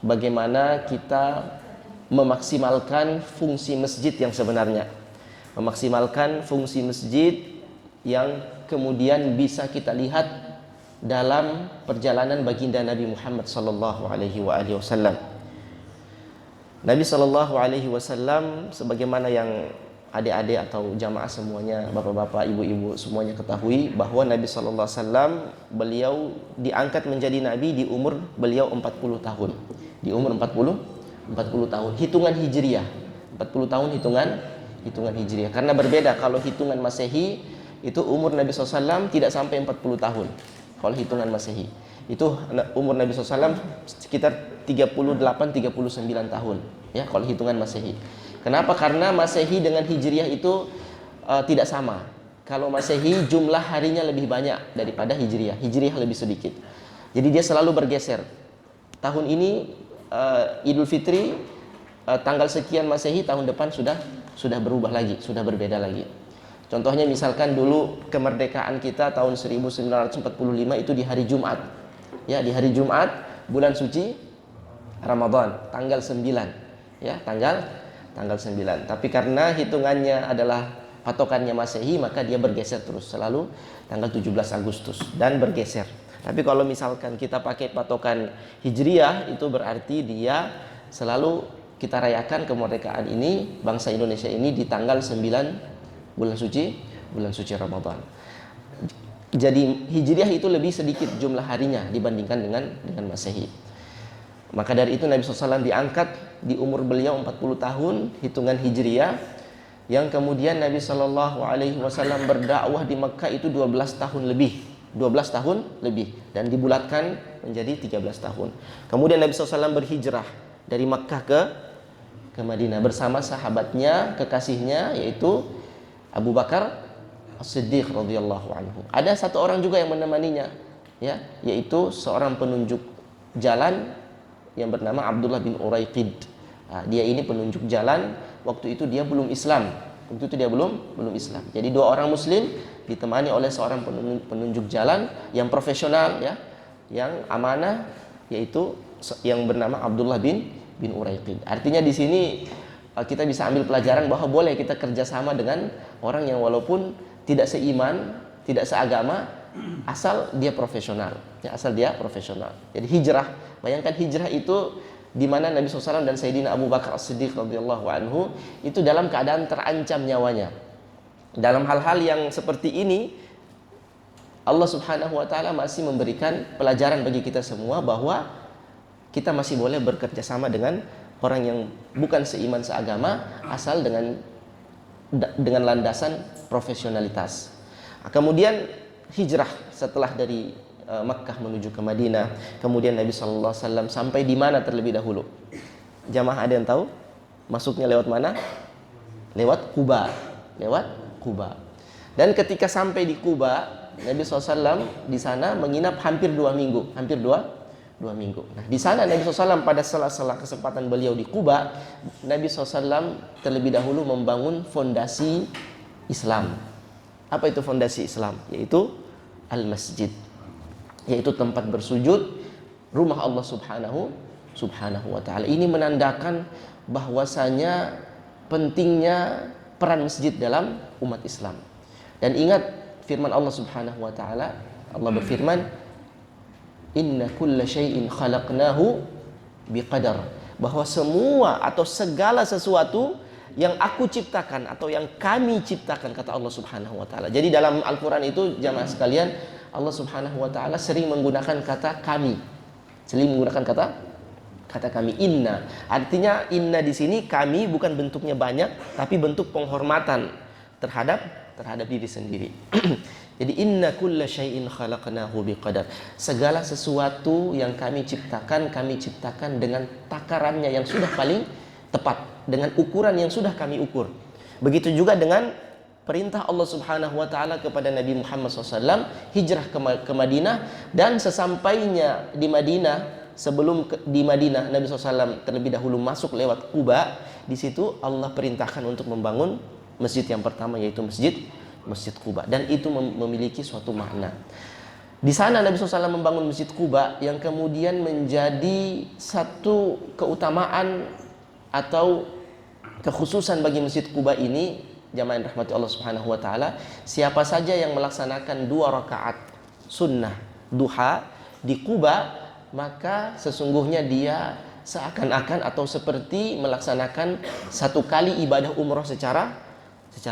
bagaimana kita memaksimalkan fungsi masjid yang sebenarnya. Memaksimalkan fungsi masjid yang kemudian bisa kita lihat dalam perjalanan baginda Nabi Muhammad sallallahu alaihi wasallam. Nabi sallallahu alaihi wasallam, sebagaimana yang adik-adik atau jamaah semuanya, bapak-bapak, ibu-ibu semuanya ketahui, bahwa Nabi sallallahu alaihi wasallam beliau diangkat menjadi nabi di umur beliau 40 tahun. Di umur 40 tahun hitungan hijriah. 40 tahun hitungan hijriah. Karena berbeda, kalau hitungan Masehi itu umur Nabi SAW tidak sampai 40 tahun. Kalau hitungan Masehi itu umur Nabi SAW sekitar 38-39 tahun, ya, kalau hitungan Masehi. Kenapa? Karena Masehi dengan Hijriah itu tidak sama. Kalau Masehi jumlah harinya lebih banyak daripada Hijriah. Hijriah lebih sedikit. Jadi dia selalu bergeser. Tahun ini Idul Fitri tanggal sekian Masehi, tahun depan sudah berubah lagi, sudah berbeda lagi. Contohnya misalkan dulu kemerdekaan kita tahun 1945 itu di hari Jumat. Ya, di hari Jumat bulan suci Ramadan, tanggal 9. Ya, tanggal 9. Tapi karena hitungannya adalah patokannya Masehi, maka dia bergeser terus, selalu tanggal 17 Agustus dan bergeser. Tapi kalau misalkan kita pakai patokan Hijriah, itu berarti dia selalu kita rayakan kemerdekaan ini, bangsa Indonesia ini, di tanggal 9 bulan suci Ramadan. Jadi Hijriah itu lebih sedikit jumlah harinya dibandingkan dengan Masehi. Maka dari itu Nabi SAW diangkat di umur beliau 40 tahun hitungan Hijriah, yang kemudian Nabi SAW berdakwah di Mekah itu 12 tahun lebih dan dibulatkan menjadi 13 tahun. Kemudian Nabi SAW berhijrah dari Mekah ke Madinah bersama sahabatnya, kekasihnya, yaitu Abu Bakar As-Siddiq radhiyallahu anhu. Ada satu orang juga yang menemaninya, ya, yaitu seorang penunjuk jalan yang bernama Abdullah bin Uraiqid. Nah, dia ini penunjuk jalan. Waktu itu dia belum Islam. Belum Islam. Jadi dua orang Muslim ditemani oleh seorang penunjuk jalan yang profesional, ya, yang amanah, yaitu yang bernama Abdullah bin Uraiqid. Artinya di sini kita bisa ambil pelajaran bahwa boleh kita kerjasama dengan orang yang walaupun tidak seiman, tidak seagama, asal dia profesional. Ya, asal dia profesional. Jadi hijrah, bayangkan hijrah itu di mana Nabi SAW dan Sayyidina Abu Bakar As-Siddiq radhiyallahu anhu itu dalam keadaan terancam nyawanya. Dalam hal-hal yang seperti ini, Allah Subhanahu wa taala masih memberikan pelajaran bagi kita semua bahwa kita masih boleh bekerja sama dengan orang yang bukan seiman seagama, asal dengan landasan profesionalitas. Kemudian hijrah setelah dari Makkah menuju ke Madinah. Kemudian Nabi SAW sampai di mana terlebih dahulu? Jamaah ada yang tahu? Masuknya lewat mana? Lewat Quba. Dan ketika sampai di Quba, Nabi SAW di sana menginap hampir 2 minggu. Nah, di sana Nabi SAW pada sela-sela kesempatan beliau di Quba, Nabi SAW terlebih dahulu membangun fondasi Islam. Apa itu fondasi Islam? Yaitu al-masjid, yaitu tempat bersujud, rumah Allah Subhanahu wa taala. Ini menandakan bahwasanya pentingnya peran masjid dalam umat Islam. Dan ingat firman Allah Subhanahu wa taala, Allah berfirman, "Inna kulla syai'in khalaqnahu biqadar." Bahwa semua atau segala sesuatu yang aku ciptakan atau yang kami ciptakan, kata Allah Subhanahu wa taala. Jadi dalam Al-Qur'an itu jamaah sekalian, Allah Subhanahu wa taala sering menggunakan kata kami. Sering menggunakan kata kami, inna. Artinya inna di sini kami bukan bentuknya banyak, tapi bentuk penghormatan terhadap diri sendiri. Jadi inna kulla syai'in khalaqnahu biqadar. Segala sesuatu yang kami ciptakan dengan takarannya yang sudah paling tepat, dengan ukuran yang sudah kami ukur. Begitu juga dengan perintah Allah Subhanahu wa taala kepada Nabi Muhammad SAW hijrah ke Madinah, dan sesampainya di Madinah, di Madinah Nabi SAW terlebih dahulu masuk lewat Quba. Di situ Allah perintahkan untuk membangun masjid yang pertama, yaitu masjid Quba, dan itu memiliki suatu makna. Di sana Nabi SAW membangun Masjid Quba yang kemudian menjadi satu keutamaan atau kekhususan bagi Masjid Quba ini. Jamaah yang rahmati Allah Subhanahu wa taala, siapa saja yang melaksanakan 2 rakaat sunnah duha di Quba, maka sesungguhnya dia seakan-akan atau seperti melaksanakan 1 kali ibadah umroh secara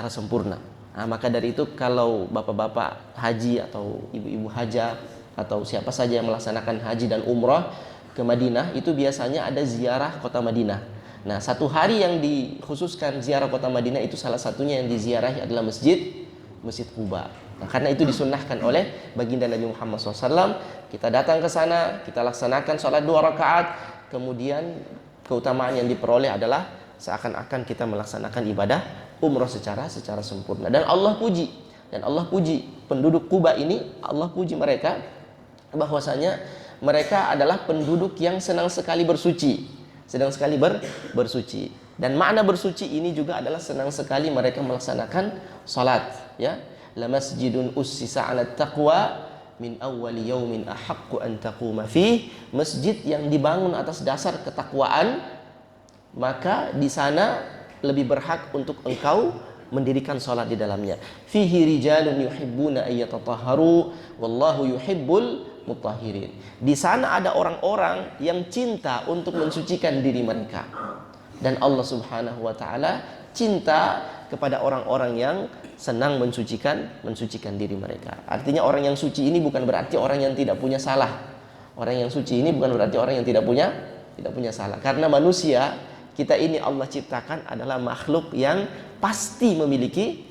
sempurna. Nah, maka dari itu kalau bapak-bapak haji atau ibu-ibu haja atau siapa saja yang melaksanakan haji dan umroh ke Madinah, itu biasanya ada ziarah kota Madinah. Nah, 1 hari yang dikhususkan ziarah kota Madinah itu salah satunya yang diziarahi adalah Masjid Quba. Nah, karena itu disunnahkan oleh baginda Nabi Muhammad SAW, kita datang ke sana, kita laksanakan sholat 2 rakaat, kemudian keutamaan yang diperoleh adalah seakan-akan kita melaksanakan ibadah umroh secara sempurna. Dan Allah puji penduduk Quba ini, Allah puji mereka bahwasanya mereka adalah penduduk yang senang sekali bersuci. Dan makna bersuci ini juga adalah senang sekali mereka melaksanakan salat, ya. La masjidun ussisa 'ala taqwa min awwali yaumin ahaqqu an taquma fih. Masjid yang dibangun atas dasar ketakwaan, maka di sana lebih berhak untuk engkau mendirikan salat di dalamnya. Fihi rijalun yuhibbuna ayyatatahharu wallahu yuhibbul mutahhirin. Di sana ada orang-orang yang cinta untuk mensucikan diri mereka. Dan Allah Subhanahu wa taala cinta kepada orang-orang yang senang mensucikan diri mereka. Artinya orang yang suci ini bukan berarti orang yang tidak punya salah. Orang yang suci ini bukan berarti orang yang tidak punya salah. Karena manusia kita ini Allah ciptakan adalah makhluk yang pasti memiliki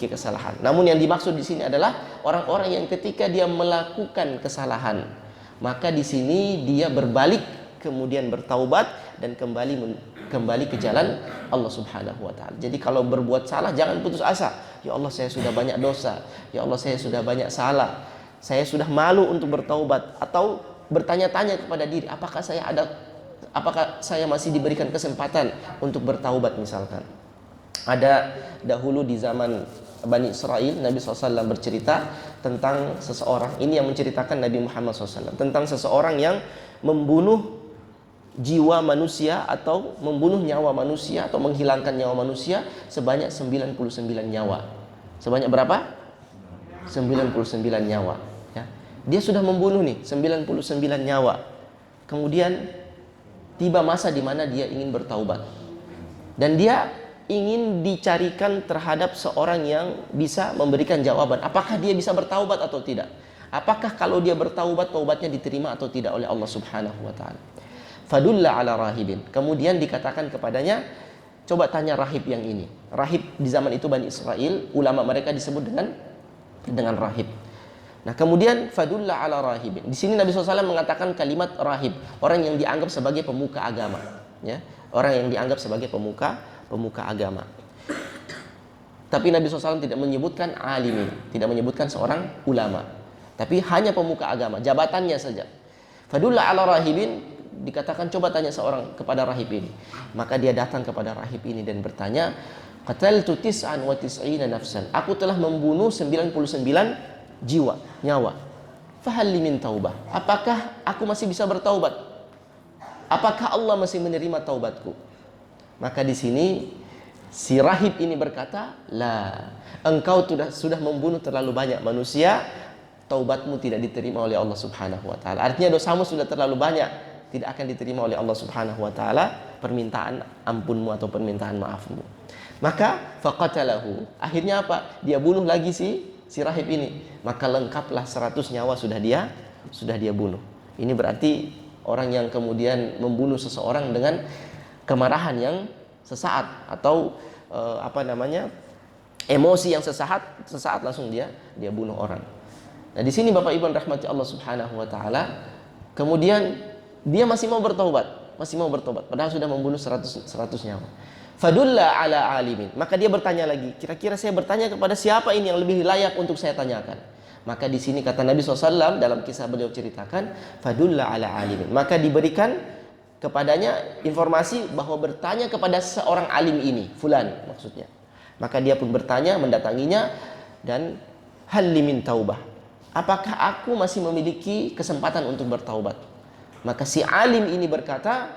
kesalahan. Namun yang dimaksud di sini adalah orang-orang yang ketika dia melakukan kesalahan, maka di sini dia berbalik, kemudian bertaubat dan kembali ke jalan Allah Subhanahu wa taala. Jadi kalau berbuat salah jangan putus asa. Ya Allah, saya sudah banyak dosa. Ya Allah, saya sudah banyak salah. Saya sudah malu untuk bertaubat, atau bertanya-tanya kepada diri, apakah saya masih diberikan kesempatan untuk bertaubat misalkan. Ada dahulu di zaman Bani Israel, Nabi SAW bercerita tentang seseorang, ini yang menceritakan Nabi Muhammad SAW, tentang seseorang yang membunuh jiwa manusia atau membunuh nyawa manusia atau menghilangkan nyawa manusia sebanyak 99 nyawa. Sebanyak berapa? 99 nyawa, ya. Dia sudah membunuh nih 99 nyawa. Kemudian tiba masa di mana dia ingin bertaubat. Dan dia ingin dicarikan terhadap seorang yang bisa memberikan jawaban, apakah dia bisa bertaubat atau tidak. Apakah kalau dia bertaubat, taubatnya diterima atau tidak oleh Allah Subhanahu wa taala. Fadulla ala rahibin. Kemudian dikatakan kepadanya, coba tanya rahib yang ini. Rahib di zaman itu Bani Israel, ulama mereka disebut dengan rahib. Nah, kemudian fadulla ala rahibin. Di sini Nabi SAW mengatakan kalimat rahib, orang yang dianggap sebagai pemuka agama, ya. Orang yang dianggap sebagai pemuka agama. Tapi Nabi SAW tidak menyebutkan alimin, tidak menyebutkan seorang ulama, tapi hanya pemuka agama, jabatannya saja. Fadulla ala rahibin, dikatakan coba tanya seorang kepada rahib ini. Maka dia datang kepada rahib ini dan bertanya, qataltu tis'an wa tis'ina nafsan. Aku telah membunuh 99 nyawa. Fahal li min taubah. Apakah aku masih bisa bertaubat? Apakah Allah masih menerima taubatku? Maka di sini si rahib ini berkata, la, engkau sudah membunuh terlalu banyak manusia, taubatmu tidak diterima oleh Allah Subhanahu wa taala. Artinya dosamu sudah terlalu banyak, tidak akan diterima oleh Allah Subhanahu wa taala permintaan ampunmu atau permintaan maafmu. Maka faqatalahu. Akhirnya apa? Dia bunuh lagi si rahib ini. Maka lengkaplah 100 nyawa sudah dia bunuh. Ini berarti orang yang kemudian membunuh seseorang dengan kemarahan yang sesaat atau emosi yang sesaat langsung dia bunuh orang. Nah, di sini Bapak Ibu rahmati Allah Subhanahu wa taala, kemudian dia masih mau bertobat padahal sudah membunuh 100 nyawa. Fadulla ala alimin. Maka dia bertanya lagi, kira-kira saya bertanya kepada siapa ini yang lebih layak untuk saya tanyakan? Maka di sini kata Nabi SAW dalam kisah beliau ceritakan, fadulla ala alimin. Maka diberikan kepadanya informasi bahwa bertanya kepada seorang alim ini, fulan maksudnya. Maka dia pun bertanya, mendatanginya, dan hal limin taubah. apakah aku masih memiliki kesempatan untuk bertaubat? Maka si alim ini berkata,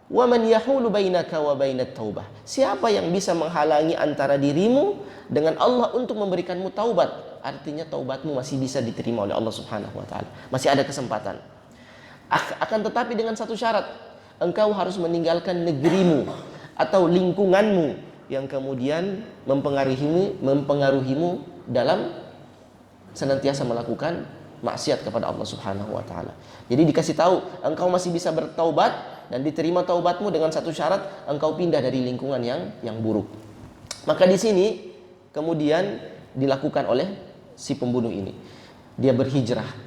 wa man yahulu bainaka wa bainat taubah. Siapa yang bisa menghalangi antara dirimu dengan Allah untuk memberikanmu taubat? Artinya taubatmu masih bisa diterima oleh Allah Subhanahu wa taala. Masih ada kesempatan. Akan tetapi dengan satu syarat, engkau harus meninggalkan negerimu atau lingkunganmu yang kemudian mempengaruhimu dalam senantiasa melakukan maksiat kepada Allah Subhanahu wa taala. Jadi dikasih tahu, engkau masih bisa bertaubat dan diterima taubatmu dengan satu syarat, engkau pindah dari lingkungan yang buruk. Maka di sini kemudian dilakukan oleh si pembunuh ini. Dia berhijrah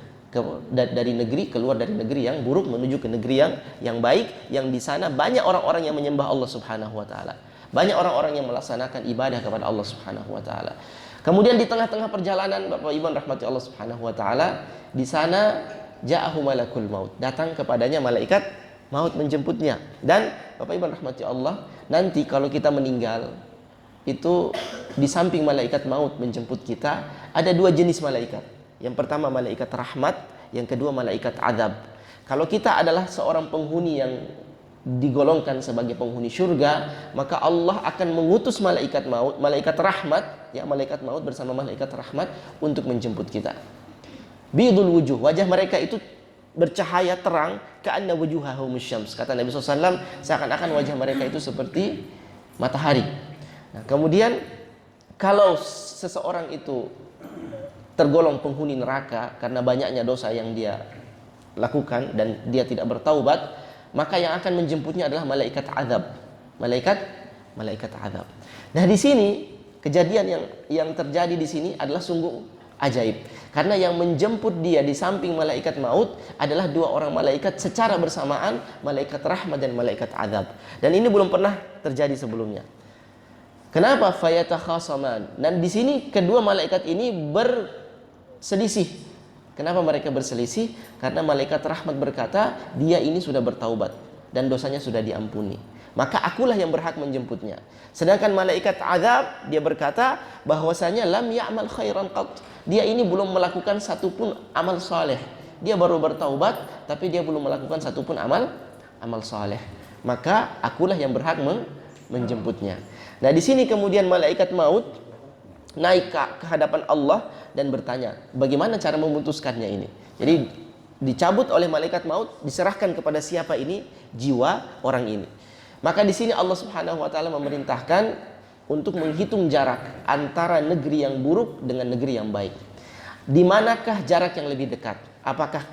dari negeri, keluar dari negeri yang buruk menuju ke negeri yang baik, yang di sana banyak orang-orang yang menyembah Allah Subhanahu wa taala. Banyak orang-orang yang melaksanakan ibadah kepada Allah Subhanahu wa taala. Kemudian di tengah-tengah perjalanan, Bapak Ibu rahmati Allah Subhanahu wa taala, di sana ja'ahu malakul maut. Datang kepadanya malaikat maut menjemputnya. Dan Bapak Ibu rahmati Allah, nanti kalau kita meninggal itu di samping malaikat maut menjemput kita, ada dua jenis malaikat. Yang pertama malaikat rahmat, yang kedua malaikat azab. Kalau kita adalah seorang penghuni yang digolongkan sebagai penghuni surga, maka Allah akan mengutus malaikat maut, malaikat rahmat, ya, malaikat maut bersama malaikat rahmat untuk menjemput kita. Bidul wujuh, wajah mereka itu bercahaya terang, ka'anna wujuhahum syams. Kata Nabi SAW, seakan-akan wajah mereka itu seperti matahari. Nah, kemudian kalau seseorang itu tergolong penghuni neraka karena banyaknya dosa yang dia lakukan dan dia tidak bertaubat, maka yang akan menjemputnya adalah malaikat azab. Malaikat azab. Nah, di sini kejadian yang terjadi di sini adalah sungguh ajaib. Karena yang menjemput dia di samping malaikat maut adalah dua orang malaikat secara bersamaan, malaikat rahmat dan malaikat azab. Dan ini belum pernah terjadi sebelumnya. Kenapa? Fayatakhasaman. Dan di sini kedua malaikat ini berselisih. Kenapa mereka berselisih? Karena malaikat rahmat berkata, dia ini sudah bertaubat dan dosanya sudah diampuni, maka akulah yang berhak menjemputnya. Sedangkan malaikat azab, dia berkata bahwasanya lam ya'mal khairan qat. Dia ini belum melakukan satupun amal saleh. Dia baru bertaubat, tapi dia belum melakukan satupun amal saleh. Maka akulah yang berhak menjemputnya. Nah, di sini kemudian malaikat maut naik ke hadapan Allah dan bertanya, bagaimana cara memutuskannya ini? Jadi dicabut oleh malaikat maut, diserahkan kepada siapa ini? Jiwa orang ini. Maka di sini Allah Subhanahu wa taala memerintahkan untuk menghitung jarak antara negeri yang buruk dengan negeri yang baik. Di manakah jarak yang lebih dekat? Apakah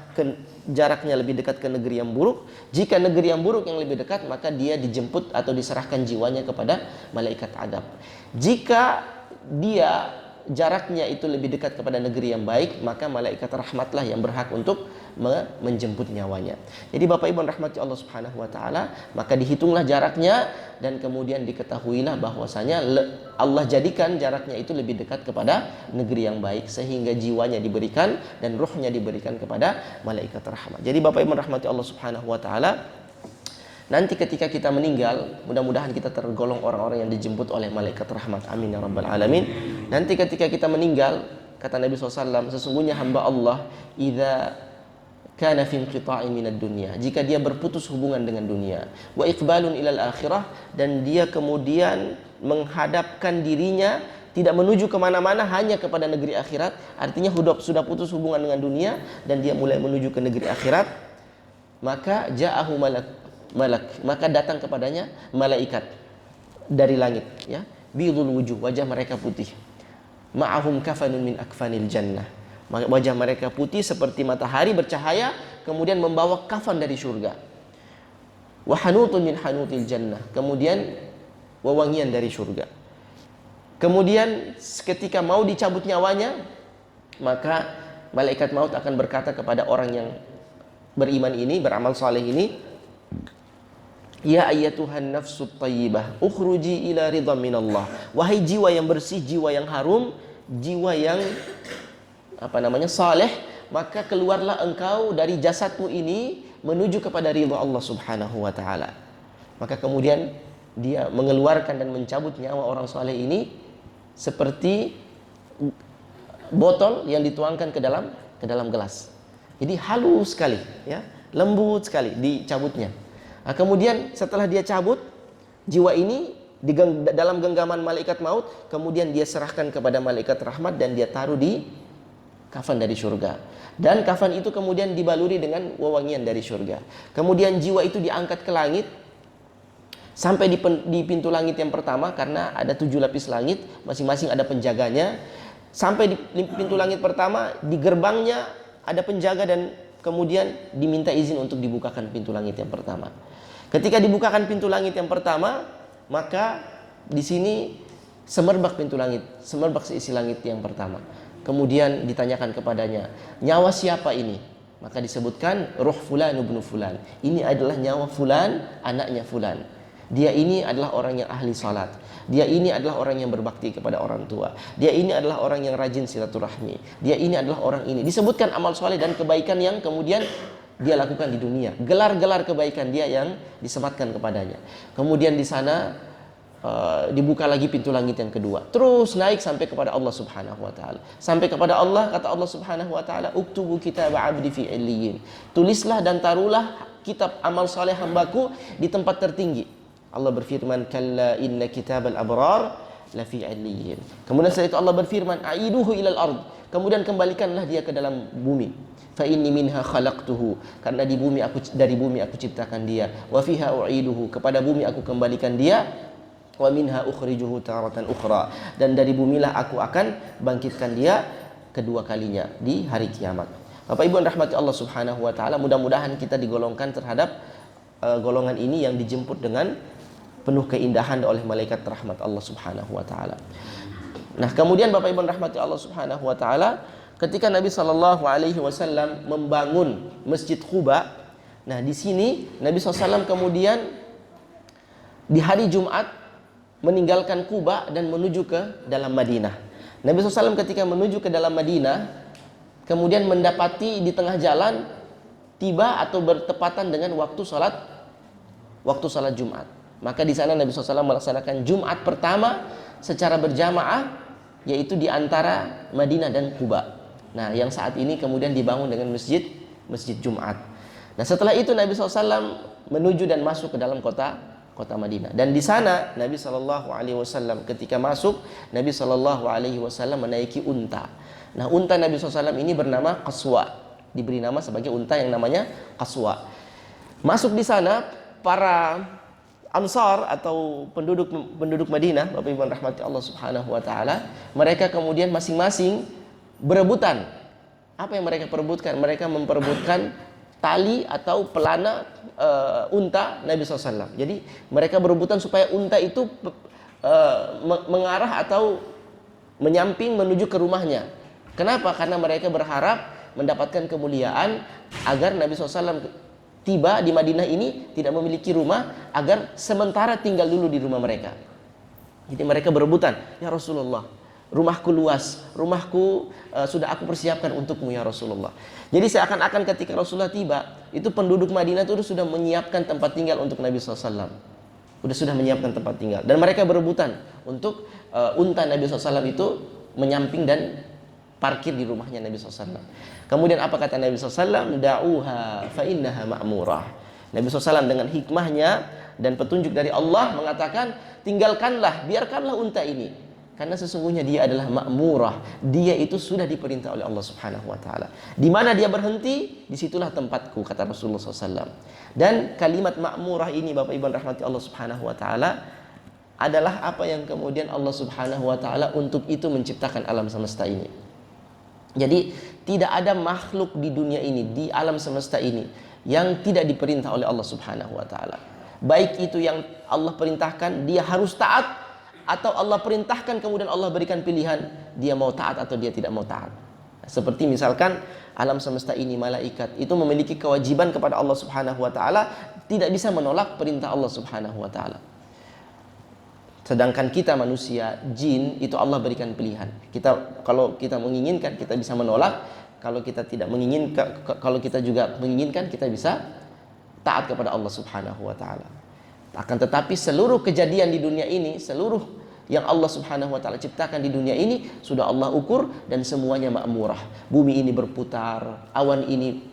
jaraknya lebih dekat ke negeri yang buruk? Jika negeri yang buruk yang lebih dekat, maka dia dijemput atau diserahkan jiwanya kepada malaikat adab. Jika dia jaraknya itu lebih dekat kepada negeri yang baik, maka malaikat rahmatlah yang berhak untuk menjemput nyawanya. Jadi Bapak Ibu rahmati Allah Subhanahu wa taala, maka dihitunglah jaraknya dan kemudian diketahuilah bahwasanya Allah jadikan jaraknya itu lebih dekat kepada negeri yang baik, sehingga jiwanya diberikan dan ruhnya diberikan kepada malaikat rahmat. Jadi Bapak Ibu rahmati Allah Subhanahu wa taala, nanti ketika kita meninggal, mudah-mudahan kita tergolong orang-orang yang dijemput oleh malaikat rahmat. Amin ya rabbal alamin. Nanti ketika kita meninggal, kata Nabi SAW, sesungguhnya hamba Allah idza kana fi inqita'in minad dunya, jika dia berputus hubungan dengan dunia, wa iqbalun ilal akhirah, dan dia kemudian menghadapkan dirinya tidak menuju kemana-mana, hanya kepada negeri akhirat. Artinya sudah putus hubungan dengan dunia dan dia mulai menuju ke negeri akhirat, maka ja'ahu maka datang kepadanya malaikat dari langit, ya, bidul wujuh, wajah mereka putih, ma'ahum kafanun min akfanil jannah, wajah mereka putih seperti matahari bercahaya, kemudian membawa kafan dari surga, wa hanutun min hanutil jannah, kemudian wewangian dari surga. Kemudian ketika mau dicabut nyawanya, maka malaikat maut akan berkata kepada orang yang beriman ini, beramal saleh ini, ya ayyatuhan nafsut thayyibah ukhruji ila ridha minallah. Wahai jiwa yang bersih, jiwa yang harum, jiwa yang saleh, maka keluarlah engkau dari jasadmu ini menuju kepada ridha Allah Subhanahu wa taala. Maka kemudian dia mengeluarkan dan mencabut nyawa orang saleh ini seperti botol yang dituangkan ke dalam ke dalam gelas. Jadi halus sekali, ya, lembut sekali dicabutnya. Nah, kemudian setelah dia cabut, jiwa ini dalam genggaman malaikat maut, kemudian dia serahkan kepada malaikat rahmat dan dia taruh di kafan dari surga. Dan kafan itu kemudian dibaluri dengan wewangian dari surga. Kemudian jiwa itu diangkat ke langit sampai di pintu langit yang pertama, karena ada 7 lapis langit, masing-masing ada penjaganya. Sampai di pintu langit pertama, di gerbangnya ada penjaga dan kemudian diminta izin untuk dibukakan pintu langit yang pertama. Ketika dibukakan pintu langit yang pertama, maka di sini semerbak pintu langit, semerbak seisi langit yang pertama. Kemudian ditanyakan kepadanya, nyawa siapa ini? Maka disebutkan, ruh fulan ibnu fulan. Ini adalah nyawa fulan, anaknya fulan. Dia ini adalah orang yang ahli salat. Dia ini adalah orang yang berbakti kepada orang tua. Dia ini adalah orang yang rajin silaturahmi. Dia ini adalah orang ini. Disebutkan amal soleh dan kebaikan yang kemudian dia lakukan di dunia. Gelar-gelar kebaikan dia yang disematkan kepadanya. Kemudian di sana dibuka lagi pintu langit yang kedua. Terus naik sampai kepada Allah Subhanahu wa taala. Sampai kepada Allah, kata Allah Subhanahu wa taala, "Uktubu kitab 'abdi fi 'illiyin." Tulislah dan taruhlah kitab amal saleh hambaku di tempat tertinggi. Allah berfirman, "Kalla inna kitabal abrar la fi 'illiyin." Kemudian setelah itu Allah berfirman, "Aiduhu ilal ard." Kemudian kembalikanlah dia ke dalam bumi. Fa inni minha khalaqtuhu, karena dari bumi aku ciptakan dia. Wa fiha u'iduhu, kepada bumi aku kembalikan dia. Wa minha ukhrijuhu taratan ukhra, dan dari bumilah aku akan bangkitkan dia kedua kalinya di hari kiamat. Bapak Ibu yang rahmati Allah Subhanahu wa taala, mudah-mudahan kita digolongkan terhadap golongan ini yang dijemput dengan penuh keindahan oleh malaikat rahmat Allah Subhanahu wa taala. Nah, kemudian Bapak Ibu yang rahmati Allah Subhanahu wa taala, ketika Nabi sallallahu alaihi wasallam membangun Masjid Quba, nah di sini Nabi SAW kemudian di hari Jumat meninggalkan Quba dan menuju ke dalam Madinah. Nabi SAW ketika menuju ke dalam Madinah, kemudian mendapati di tengah jalan tiba atau bertepatan dengan waktu salat Jumat. Maka di sana Nabi SAW melaksanakan Jumat pertama secara berjamaah, yaitu di antara Madinah dan Quba. Nah, yang saat ini kemudian dibangun dengan masjid Jumat. Nah, setelah itu Nabi SAW menuju dan masuk ke dalam kota Madinah. Dan di sana Nabi Shallallahu Alaihi Wasallam ketika masuk, Nabi Shallallahu Alaihi Wasallam menaiki unta. Nah, unta Nabi SAW ini bernama Qaswa, diberi nama sebagai unta yang namanya Qaswa. Masuk di sana para Ansar atau penduduk Madinah, Bapak Ibu rahmati Allah Subhanahu wa taala, mereka kemudian masing-masing berebutan. Apa yang mereka perebutkan? Mereka memperebutkan tali atau pelana unta Nabi SAW. Jadi mereka berebutan supaya unta itu mengarah atau menyamping menuju ke rumahnya. Kenapa? Karena mereka berharap mendapatkan kemuliaan agar Nabi SAW tiba di Madinah ini tidak memiliki rumah, agar sementara tinggal dulu di rumah mereka. Jadi mereka berebutan, ya Rasulullah, rumahku luas, rumahku sudah aku persiapkan untukmu ya Rasulullah. Jadi seakan-akan ketika Rasulullah tiba, itu penduduk Madinah itu sudah menyiapkan tempat tinggal untuk Nabi SAW. Sudah menyiapkan tempat tinggal. Dan mereka berebutan untuk unta Nabi SAW itu menyamping dan parkir di rumahnya Nabi SAW. Kemudian apa kata Nabi SAW? Da'uha fa innaha ma'murah. Nabi SAW dengan hikmahnya dan petunjuk dari Allah mengatakan, tinggalkanlah, biarkanlah unta ini, karena sesungguhnya dia adalah ma'murah. Dia itu sudah diperintah oleh Allah Subhanahu wa taala. Di mana dia berhenti, disitulah tempatku, kata Rasulullah SAW. Dan kalimat ma'murah ini, Bapak Ibu rahmati Allah Subhanahu wa taala, adalah apa yang kemudian Allah Subhanahu wa taala untuk itu menciptakan alam semesta ini. Jadi tidak ada makhluk di dunia ini, di alam semesta ini, yang tidak diperintah oleh Allah Subhanahu wa taala. Baik itu yang Allah perintahkan, dia harus taat, atau Allah perintahkan kemudian Allah berikan pilihan, dia mau taat atau dia tidak mau taat. Seperti misalkan alam semesta ini, malaikat itu memiliki kewajiban kepada Allah Subhanahu wa taala, tidak bisa menolak perintah Allah Subhanahu wa taala. Sedangkan kita manusia, jin, itu Allah berikan pilihan. Kalau kita menginginkan, kita bisa menolak. Kalau kita tidak menginginkan, kalau kita juga menginginkan, kita bisa taat kepada Allah Subhanahu wa taala. Akan tetapi seluruh kejadian di dunia ini, seluruh yang Allah Subhanahu wa taala ciptakan di dunia ini sudah Allah ukur dan semuanya makmurah. Bumi ini berputar, awan ini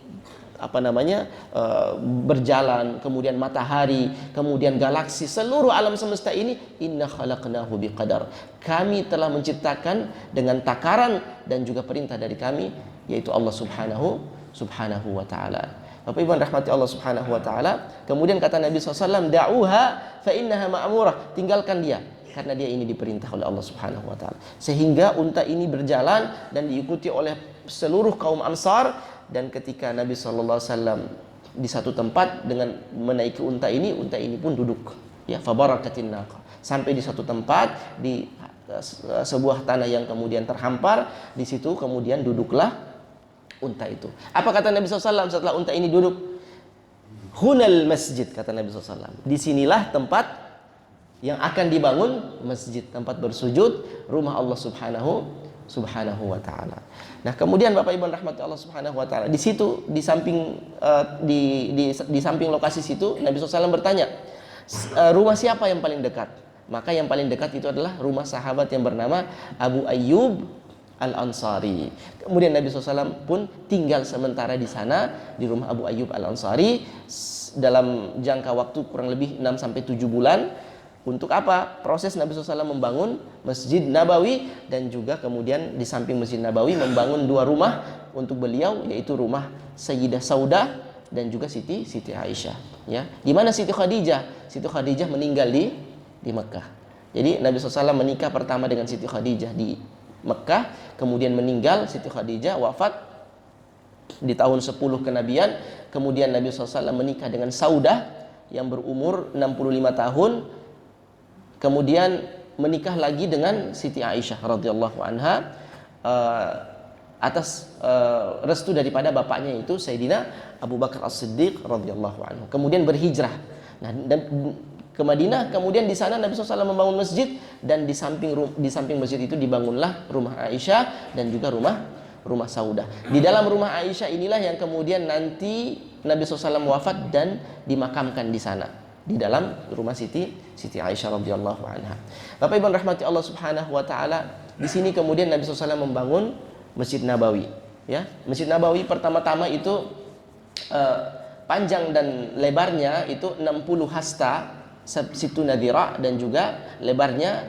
berjalan, kemudian matahari, kemudian galaksi, seluruh alam semesta ini inna khalaqnahu biqadar. Kami telah menciptakan dengan takaran dan juga perintah dari kami, yaitu Allah Subhanahu wa taala. Bapak Ibu rahmati Allah Subhanahu wa taala. Kemudian kata Nabi SAW, da'uha fa innaha ma'murah. Tinggalkan dia karena dia ini diperintah oleh Allah Subhanahu wa taala. Sehingga unta ini berjalan dan diikuti oleh seluruh kaum Ansar. Dan ketika Nabi SAW di satu tempat dengan menaiki unta ini pun duduk. Ya, fabarakatin naqa. Sampai di satu tempat di sebuah tanah yang kemudian terhampar, di situ kemudian duduklah unta itu. Apa kata Nabi SAW setelah unta ini duduk? Hunal masjid, kata Nabi SAW. Disinilah tempat yang akan dibangun masjid, tempat bersujud, rumah Allah Subhanahu wa taala. Nah, kemudian Bapak Ibu rahmati Allah Subhanahu wa taala, di situ di samping di samping lokasi situ Nabi SAW bertanya, rumah siapa yang paling dekat? Maka yang paling dekat itu adalah rumah sahabat yang bernama Abu Ayyub Al-Ansari. Kemudian Nabi SAW pun tinggal sementara di sana, di rumah Abu Ayyub Al-Ansari dalam jangka waktu kurang lebih 6-7 bulan. Untuk apa? Proses Nabi SAW membangun Masjid Nabawi, dan juga kemudian di samping Masjid Nabawi membangun 2 rumah untuk beliau, yaitu rumah Sayyidah Saudah dan juga Siti Aisyah. Ya, di mana Siti Khadijah? Siti Khadijah meninggal di Mekah. Jadi Nabi SAW menikah pertama dengan Siti Khadijah di Mekah, kemudian meninggal. Siti Khadijah wafat di tahun 10 kenabian. Kemudian Nabi SAW menikah dengan Saudah yang berumur 65 tahun. Kemudian menikah lagi dengan Siti Aisyah radhiyallahu anha atas restu daripada bapaknya, itu Sayyidina Abu Bakar As-Siddiq radhiyallahu anhu. Kemudian berhijrah. Nah, dan ke Madinah. Kemudian di sana Nabi SAW membangun masjid, dan di samping masjid itu dibangunlah rumah Aisyah dan juga rumah Saudah. Di dalam rumah Aisyah inilah yang kemudian nanti Nabi SAW wafat dan dimakamkan di sana, di dalam rumah Siti Aisyah radhiyallahu anha. Bapak Ibu rahmati Allah Subhanahu wa taala, di sini kemudian Nabi SAW membangun Masjid Nabawi. Ya, Masjid Nabawi pertama-tama itu panjang dan lebarnya itu 60 hasta situ nadira, dan juga lebarnya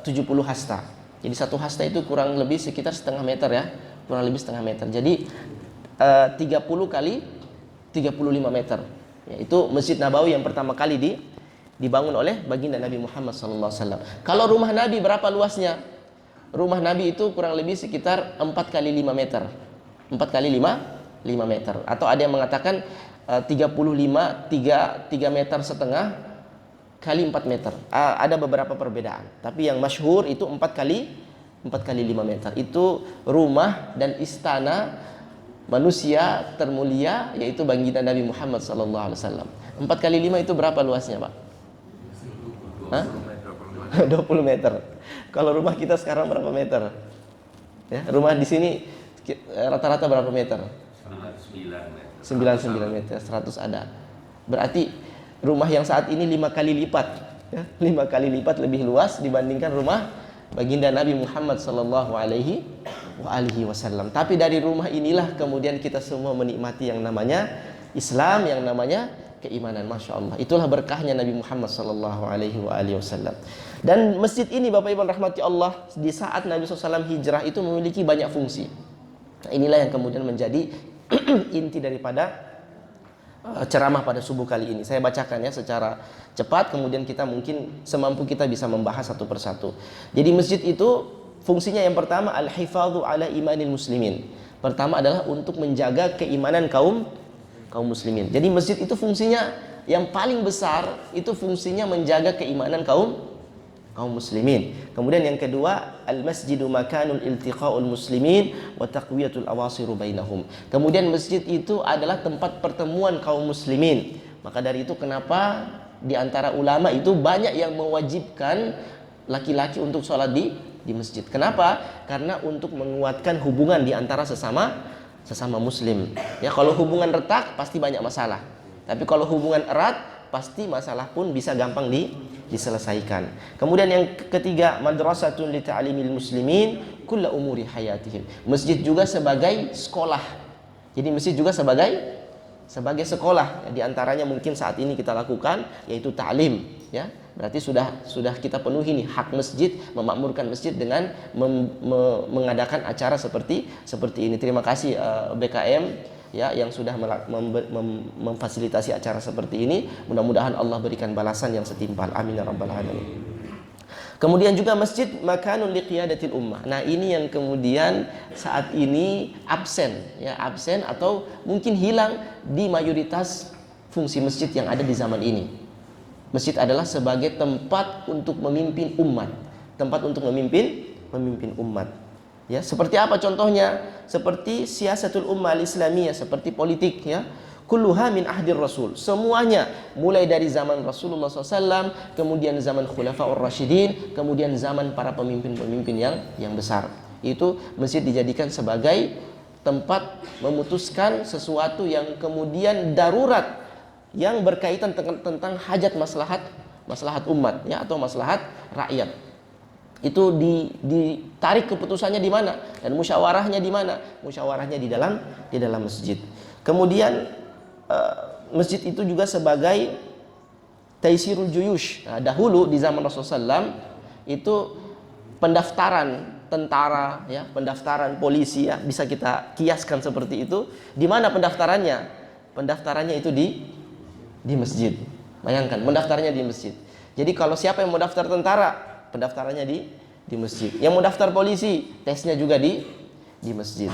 70 hasta. Jadi satu hasta itu kurang lebih sekitar setengah meter, ya, kurang lebih setengah meter. Jadi 30 kali 35 meter. Ya, itu Masjid Nabawi yang pertama kali dibangun oleh baginda Nabi Muhammad SAW. Kalau rumah Nabi berapa luasnya? Rumah Nabi itu kurang lebih sekitar 4 kali 5 meter. 4 kali 5 meter. Atau ada yang mengatakan 3 meter setengah kali 4 meter. Ada beberapa perbedaan. Tapi yang masyhur itu 4 kali 5 meter. Itu rumah dan istana manusia termulia, yaitu baginda Nabi Muhammad SAW. 4 kali 5 itu berapa luasnya, Pak? 20 meter. Kalau rumah kita sekarang berapa meter? Ya, rumah di sini rata-rata berapa meter? 99 meter, 100 ada. Berarti rumah yang saat ini 5 kali lipat, ya, 5 kali lipat lebih luas dibandingkan rumah baginda Nabi Muhammad sallallahu alaihi wasallam. Tapi dari rumah inilah kemudian kita semua menikmati yang namanya Islam, yang namanya keimanan. Masya Allah, itulah berkahnya Nabi Muhammad sallallahu alaihi wasallam. Dan masjid ini Bapak Ibu rahmati Allah, di saat Nabi SAW hijrah itu memiliki banyak fungsi. Nah, inilah yang kemudian menjadi inti daripada ceramah pada subuh kali ini. Saya bacakan ya secara cepat, kemudian kita mungkin semampu kita bisa membahas satu persatu. Jadi masjid itu fungsinya yang pertama al-hifadzu ala imanil muslimin. Pertama adalah untuk menjaga keimanan kaum muslimin. Jadi masjid itu fungsinya yang paling besar, itu fungsinya menjaga keimanan kaum muslimin. Kemudian yang kedua, al-masjidu makanul iltiqa'ul muslimin wa taqwiyatul awasiru bainahum. Kemudian masjid itu adalah tempat pertemuan kaum muslimin. Maka dari itu kenapa di antara ulama itu banyak yang mewajibkan laki-laki untuk sholat di masjid. Kenapa? Karena untuk menguatkan hubungan di antara sesama muslim. Ya, kalau hubungan retak pasti banyak masalah. Tapi kalau hubungan erat pasti masalah pun bisa gampang diselesaikan. Kemudian yang ketiga, madrasatun li ta'limil muslimin kulla umuri hayatihim. Masjid juga sebagai sekolah. Jadi masjid juga sebagai sekolah. Di antaranya mungkin saat ini kita lakukan yaitu ta'lim, ya. Berarti sudah kita penuhi nih hak masjid, memakmurkan masjid dengan mengadakan acara seperti ini. Terima kasih BKM ya yang sudah memfasilitasi acara seperti ini. Mudah-mudahan Allah berikan balasan yang setimpal. Amin ya rabbal alamin. Kemudian juga masjid makanun liqiyadatil ummah. Nah, ini yang kemudian saat ini absen atau mungkin hilang di mayoritas fungsi masjid yang ada di zaman ini. Masjid adalah sebagai tempat untuk memimpin umat, umat. Ya, seperti apa contohnya? Seperti siasatul ummah al-islamiyah, seperti politik, ya. Kulluha min ahdir Rasul. Semuanya mulai dari zaman Rasulullah SAW, kemudian zaman Khulafaur Rasyidin, kemudian zaman para pemimpin-pemimpin yang besar. Itu masjid dijadikan sebagai tempat memutuskan sesuatu yang kemudian darurat, yang berkaitan tentang hajat maslahat umat, ya, atau maslahat rakyat. Itu ditarik keputusannya di mana dan musyawarahnya di mana? Musyawarahnya di dalam masjid. Kemudian masjid itu juga sebagai taisirul juyush. Nah, dahulu di zaman Rasulullah SAW itu pendaftaran tentara, ya, pendaftaran polisi, ya, bisa kita kiaskan seperti itu. Di mana pendaftarannya? Pendaftarannya itu di masjid. Bayangkan, pendaftarannya di masjid. Jadi kalau siapa yang mau daftar tentara, pendaftarannya di masjid. Yang mau daftar polisi, tesnya juga di masjid.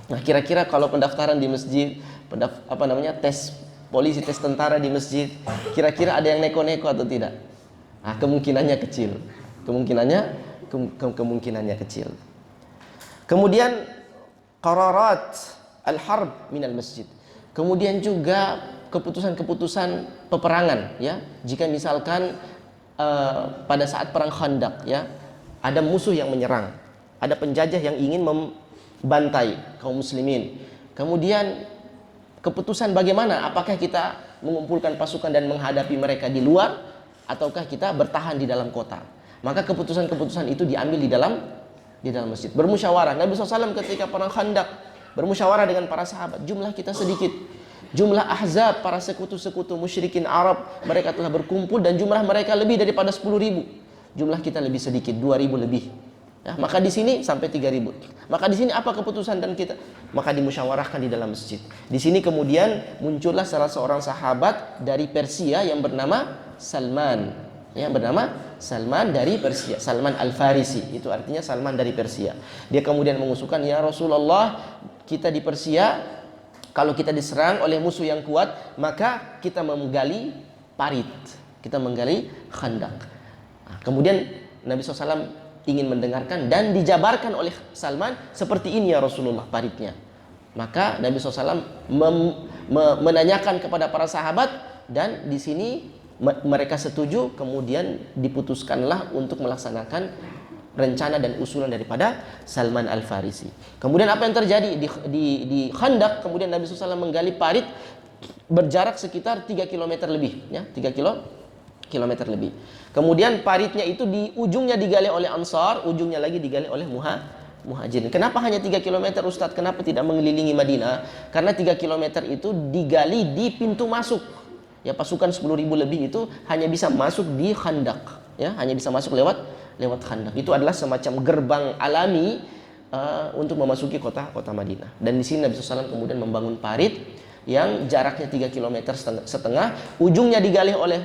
Nah, kira-kira kalau pendaftaran di masjid, tes polisi, tes tentara di masjid, kira-kira ada yang neko-neko atau tidak? Nah, kemungkinannya kecil. Kemungkinannya kecil. Kemudian qararat al-harb minal masjid. Kemudian juga keputusan-keputusan peperangan, ya. Jika misalkan pada saat perang Khandaq, ya, ada musuh yang menyerang, ada penjajah yang ingin membantai kaum muslimin. Kemudian keputusan bagaimana? Apakah kita mengumpulkan pasukan dan menghadapi mereka di luar, ataukah kita bertahan di dalam kota? Maka keputusan-keputusan itu diambil di dalam masjid. Bermusyawarah. Nabi SAW ketika perang Khandaq bermusyawarah dengan para sahabat. Jumlah kita sedikit. Jumlah ahzab, para sekutu-sekutu musyrikin Arab, mereka telah berkumpul dan jumlah mereka lebih daripada 10.000. Jumlah kita lebih sedikit, 2.000 lebih. Ya, maka di sini sampai 3.000. Maka di sini apa keputusan dan kita? Maka dimusyawarahkan di dalam masjid. Di sini kemudian muncullah salah seorang sahabat dari Persia yang bernama Salman. Yang bernama Salman dari Persia, Salman Al-Farisi. Itu artinya Salman dari Persia. Dia kemudian mengusulkan, ya Rasulullah, kita di Persia, kalau kita diserang oleh musuh yang kuat, maka kita menggali parit, kita menggali khandak. Nah, kemudian Nabi SAW ingin mendengarkan dan dijabarkan oleh Salman, seperti ini ya Rasulullah paritnya. Maka Nabi SAW menanyakan kepada para sahabat, dan di sini mereka setuju. Kemudian diputuskanlah untuk melaksanakan rencana dan usulan daripada Salman Al-Farisi. Kemudian apa yang terjadi di Khandaq? Kemudian Nabi SAW menggali parit berjarak sekitar 3 km lebih, ya, 3 km lebih. Kemudian paritnya itu di ujungnya digali oleh Ansar, ujungnya lagi digali oleh Muhajirin. Kenapa hanya 3 km, Ustadz? Kenapa tidak mengelilingi Madinah? Karena 3 km itu digali di pintu masuk. Ya, pasukan 10.000 lebih itu hanya bisa masuk di Khandaq, ya, hanya bisa masuk lewat Khandaq. Itu adalah semacam gerbang alami untuk memasuki kota Madinah. Dan di sini Nabi SAW kemudian membangun parit yang jaraknya 3 km setengah, ujungnya digali oleh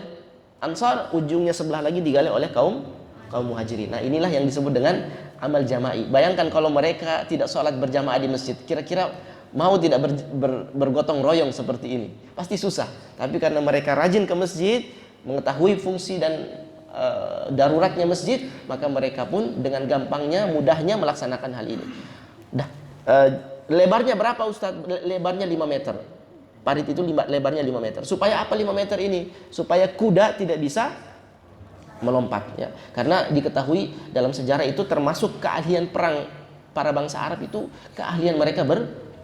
Ansar, ujungnya sebelah lagi digali oleh kaum Muhajirin. Nah, inilah yang disebut dengan amal jama'i. Bayangkan kalau mereka tidak sholat berjamaah di masjid, kira-kira mau tidak bergotong royong seperti ini? Pasti susah. Tapi karena mereka rajin ke masjid, mengetahui fungsi dan daruratnya masjid, maka mereka pun dengan gampangnya, mudahnya melaksanakan hal ini. Lebarnya berapa Ustaz? Lebarnya 5 meter. Parit itu lebarnya 5 meter. Supaya apa 5 meter ini? Supaya kuda tidak bisa melompat, ya. Karena diketahui dalam sejarah itu termasuk keahlian perang para bangsa Arab, itu keahlian mereka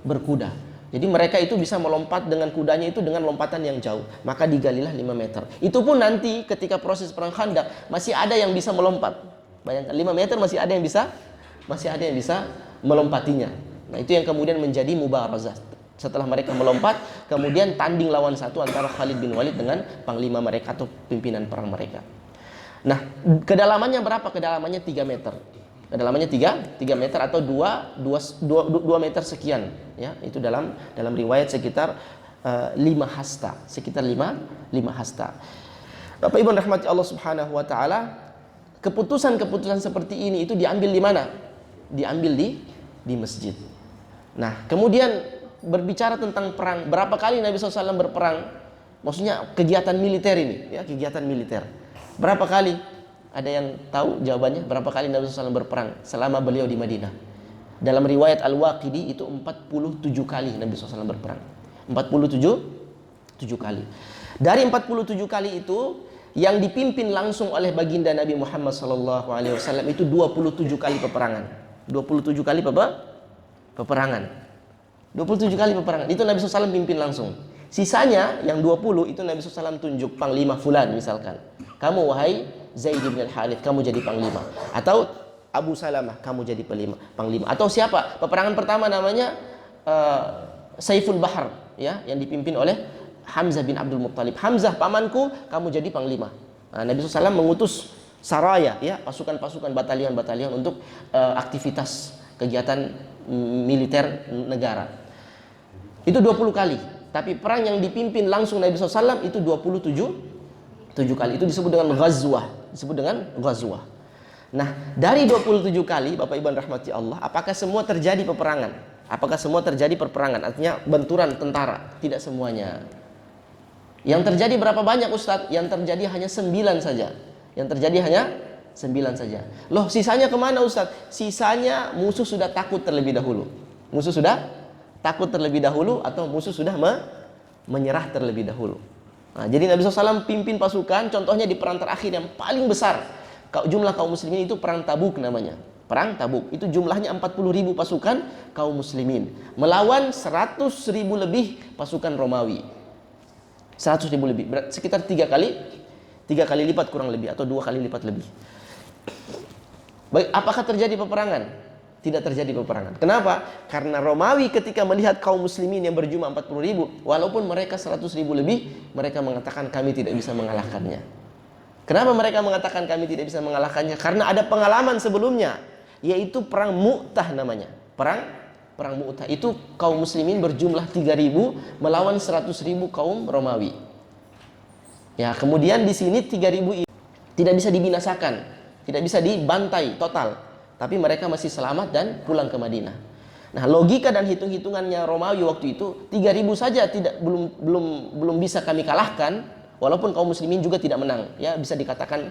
berkuda. Jadi mereka itu bisa melompat dengan kudanya itu dengan lompatan yang jauh. Maka digalilah 5 meter. Itu pun nanti ketika proses perang Khandaq masih ada yang bisa melompat. Bayangkan 5 meter masih ada yang bisa melompatinya. Nah, itu yang kemudian menjadi mubarazah. Setelah mereka melompat, kemudian tanding lawan satu antara Khalid bin Walid dengan panglima mereka atau pimpinan perang mereka. Nah, kedalamannya berapa? Kedalamannya 3 meter. Kedalamannya 3 meter atau 2 meter sekian, ya. Itu dalam riwayat sekitar 5 hasta, sekitar 5 hasta. Bapak Ibu rahmati Allah Subhanahu wa taala, keputusan-keputusan seperti ini itu diambil di mana? Diambil di masjid. Nah, kemudian berbicara tentang perang, berapa kali Nabi SAW berperang? Maksudnya kegiatan militer ini, ya, kegiatan militer. Berapa kali? Ada yang tahu jawabannya? Berapa kali Nabi SAW berperang selama beliau di Madinah? Dalam riwayat Al-Waqidi itu 47 kali Nabi SAW berperang. 47 kali. Dari 47 kali itu yang dipimpin langsung oleh baginda Nabi Muhammad SAW itu 27 kali peperangan. 27 kali peperangan. 27 kali peperangan. Itu Nabi SAW pimpin langsung. Sisanya yang 20 itu Nabi SAW tunjuk panglima fulan misalkan. Kamu wahai Zaid bin Al-Harith, kamu jadi panglima. Atau Abu Salamah, kamu jadi panglima. Atau siapa? Peperangan pertama namanya Saiful Bahar, ya, yang dipimpin oleh Hamzah bin Abdul Muttalib. Hamzah, pamanku, kamu jadi panglima. Nah, Nabi SAW mengutus saraya, ya, pasukan-pasukan, batalion-batalion untuk aktivitas kegiatan militer negara. Itu 20 kali. Tapi perang yang dipimpin langsung Nabi SAW itu 27 kali. Itu disebut dengan ghazwah. Nah, dari 27 kali, Bapak Ibu rahmati Allah, apakah semua terjadi peperangan? Apakah semua terjadi perperangan? Artinya benturan tentara? Tidak semuanya. Yang terjadi berapa banyak, Ustadz? Yang terjadi hanya 9 saja. Yang terjadi hanya 9 saja. Loh, sisanya kemana, Ustadz? Sisanya musuh sudah takut terlebih dahulu. Musuh sudah takut terlebih dahulu atau musuh sudah menyerah terlebih dahulu. Nah, jadi Nabi SAW pimpin pasukan, contohnya di perang terakhir yang paling besar jumlah kaum muslimin itu perang Tabuk namanya. Perang Tabuk itu jumlahnya 40.000 pasukan kaum muslimin melawan 100.000 lebih pasukan Romawi. 100.000 lebih, sekitar 3 kali lipat kurang lebih atau 2 kali lipat lebih. Baik, apakah terjadi peperangan? Tidak terjadi peperangan. Kenapa? Karena Romawi ketika melihat kaum muslimin yang berjumlah 40.000, walaupun mereka 100.000 lebih, mereka mengatakan kami tidak bisa mengalahkannya. Kenapa mereka mengatakan kami tidak bisa mengalahkannya? Karena ada pengalaman sebelumnya, yaitu perang Mu'tah namanya. Perang Mu'tah itu kaum muslimin berjumlah 3.000 melawan 100.000 kaum Romawi. Ya, kemudian di sini 3.000 tidak bisa dibinasakan, tidak bisa dibantai total. Tapi mereka masih selamat dan pulang ke Madinah. Nah, logika dan hitung-hitungannya Romawi waktu itu 3.000 saja belum bisa kami kalahkan, walaupun kaum muslimin juga tidak menang, ya, bisa dikatakan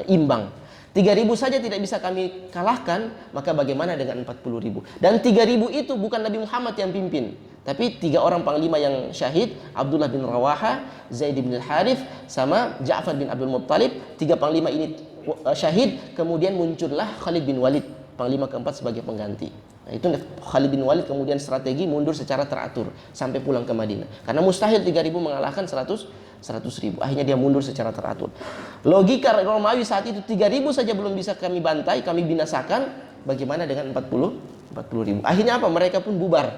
imbang. 3.000 saja tidak bisa kami kalahkan, maka bagaimana dengan 40.000? Dan 3.000 itu bukan Nabi Muhammad yang pimpin, tapi 3 orang panglima yang syahid, Abdullah bin Rawaha, Zaid bin Al-Harith, sama Ja'far bin Abdul Muttalib. 3 panglima ini syahid, kemudian muncullah Khalid bin Walid, panglima keempat sebagai pengganti. Nah, itu Khalid bin Walid kemudian strategi mundur secara teratur sampai pulang ke Madinah. Karena mustahil 3.000 mengalahkan 100.000. Akhirnya dia mundur secara teratur. Logika Romawi saat itu 3.000 saja belum bisa kami bantai, kami binasakan, bagaimana dengan 40.000? Akhirnya apa? Mereka pun bubar.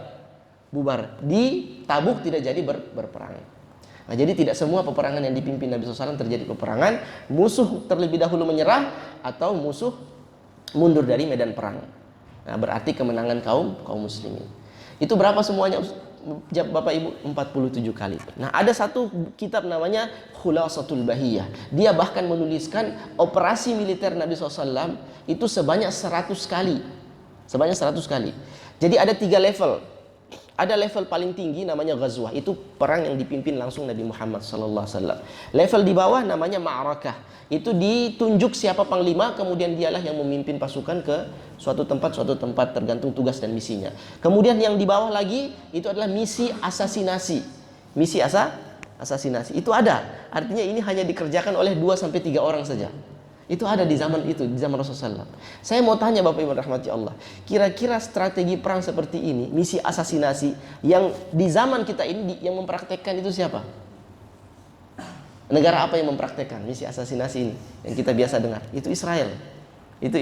Di Tabuk tidak jadi berperang. Nah, jadi tidak semua peperangan yang dipimpin Nabi SAW terjadi peperangan, musuh terlebih dahulu menyerah atau musuh mundur dari medan perang. Nah, berarti kemenangan kaum muslimin. Itu berapa semuanya, Bapak Ibu? 47 kali. Nah, ada satu kitab namanya Khulasatul Bahiyah. Dia bahkan menuliskan operasi militer Nabi SAW itu sebanyak 100 kali. Sebanyak 100 kali. Jadi ada 3 level. Ada level paling tinggi namanya ghazwah, itu perang yang dipimpin langsung Nabi Muhammad SAW. Level di bawah namanya ma'rakah, itu ditunjuk siapa panglima, kemudian dialah yang memimpin pasukan ke suatu tempat tergantung tugas dan misinya. Kemudian yang di bawah lagi itu adalah misi asasinasi. Misi asasinasi itu ada, artinya ini hanya dikerjakan oleh 2-3 orang saja. Itu ada di zaman itu, di zaman Rasulullah SAW. Saya mau tanya Bapak Ibu rahmati Allah, kira-kira strategi perang seperti ini, misi asasinasi yang di zaman kita ini yang mempraktekkan itu siapa? Negara apa yang mempraktekkan misi asasinasi ini yang kita biasa dengar? Itu Israel. Itu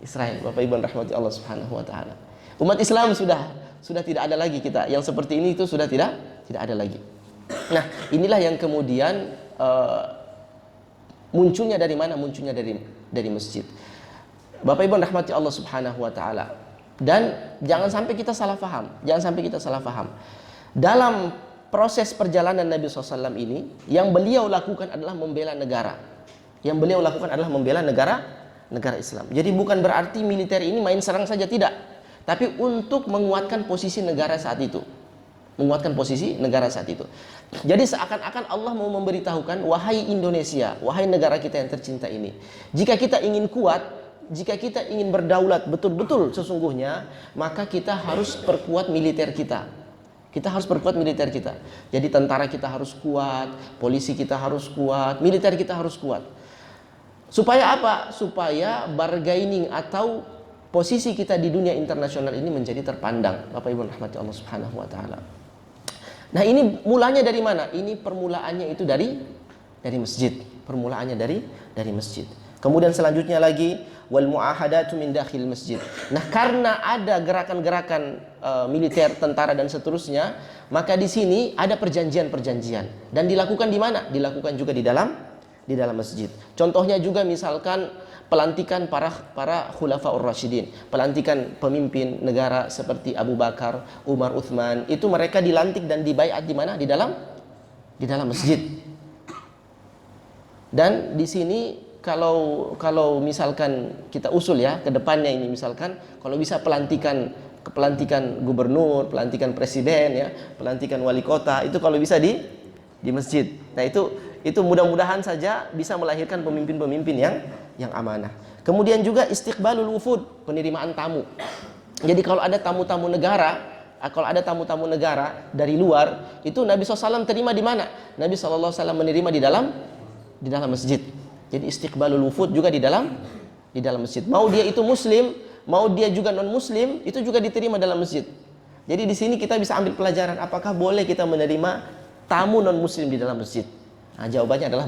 Israel. Bapak Ibu rahmati Allah Subhanahu wa taala. Umat Islam sudah tidak ada lagi kita. Yang seperti ini itu sudah tidak ada lagi. Nah, inilah yang kemudian munculnya dari mana? Munculnya dari masjid. Bapak Ibu rahmati Allah Subhanahu wa taala. Dan jangan sampai kita salah paham. Dalam proses perjalanan Nabi SAW ini, yang beliau lakukan adalah membela negara. Negara Islam. Jadi bukan berarti militer ini main serang saja, tidak. Tapi untuk menguatkan posisi negara saat itu. Jadi seakan-akan Allah mau memberitahukan, wahai Indonesia, wahai negara kita yang tercinta ini, jika kita ingin kuat, jika kita ingin berdaulat betul-betul sesungguhnya, maka kita harus perkuat militer kita. Jadi tentara kita harus kuat, polisi kita harus kuat, militer kita harus kuat. Supaya apa? Supaya bargaining atau posisi kita di dunia internasional ini menjadi terpandang. Bapak Ibu rahmati Allah Subhanahu wa taala. Nah, ini mulanya dari mana? Ini permulaannya itu dari masjid. Dari masjid. Kemudian selanjutnya lagi wal muahadatu min dakhil masjid. Nah, karena ada gerakan-gerakan militer, tentara dan seterusnya, maka di sini ada perjanjian-perjanjian. Dan dilakukan di mana? Dilakukan juga di dalam masjid. Contohnya juga misalkan pelantikan para khulafaur rasyidin, pelantikan pemimpin negara seperti Abu Bakar, Umar, Uthman, itu mereka dilantik dan dibaiat di mana? Di dalam masjid. Dan di sini kalau misalkan kita usul ya ke depannya ini, misalkan kalau bisa pelantikan gubernur, pelantikan presiden ya, pelantikan wali kota, itu kalau bisa di masjid. Nah, itu mudah-mudahan saja bisa melahirkan pemimpin-pemimpin yang amanah. Kemudian juga istiqbalul wufud, penerimaan tamu. Jadi kalau ada tamu-tamu negara dari luar, itu Nabi SAW terima di mana? Nabi SAW menerima di dalam masjid. Jadi istiqbalul wufud juga di dalam masjid. Mau dia itu muslim, mau dia juga non muslim, itu juga diterima dalam masjid. Jadi di sini kita bisa ambil pelajaran, apakah boleh kita menerima tamu non muslim di dalam masjid? Nah, jawabannya adalah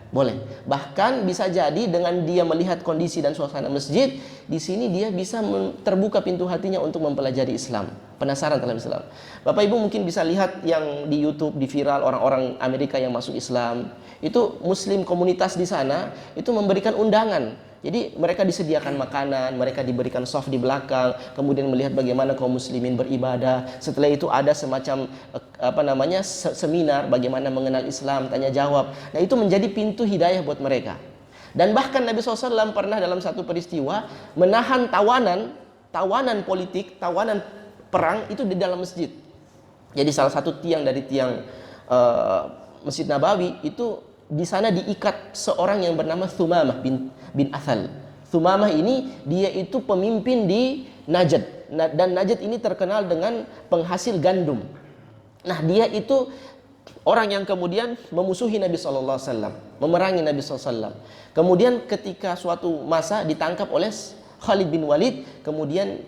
boleh. Bahkan bisa jadi dengan dia melihat kondisi dan suasana masjid, di sini dia bisa terbuka pintu hatinya untuk mempelajari Islam, penasaran terhadap Islam. Bapak Ibu mungkin bisa lihat yang di YouTube, di viral, orang-orang Amerika yang masuk Islam. Itu muslim komunitas di sana itu memberikan undangan. Jadi mereka disediakan makanan, mereka diberikan soft di belakang, kemudian melihat bagaimana kaum muslimin beribadah. Setelah itu ada semacam seminar bagaimana mengenal Islam, tanya jawab. Nah, itu menjadi pintu hidayah buat mereka. Dan bahkan Nabi SAW pernah dalam satu peristiwa menahan tawanan politik, tawanan perang itu di dalam masjid. Jadi salah satu tiang dari tiang Masjid Nabawi itu di sana diikat seorang yang bernama Thumamah bin Athal. Thumamah ini dia itu pemimpin di Najd, dan Najd ini terkenal dengan penghasil gandum. Nah, dia itu orang yang kemudian memusuhi Nabi SAW, memerangi Nabi SAW. Kemudian ketika suatu masa ditangkap oleh Khalid bin Walid, kemudian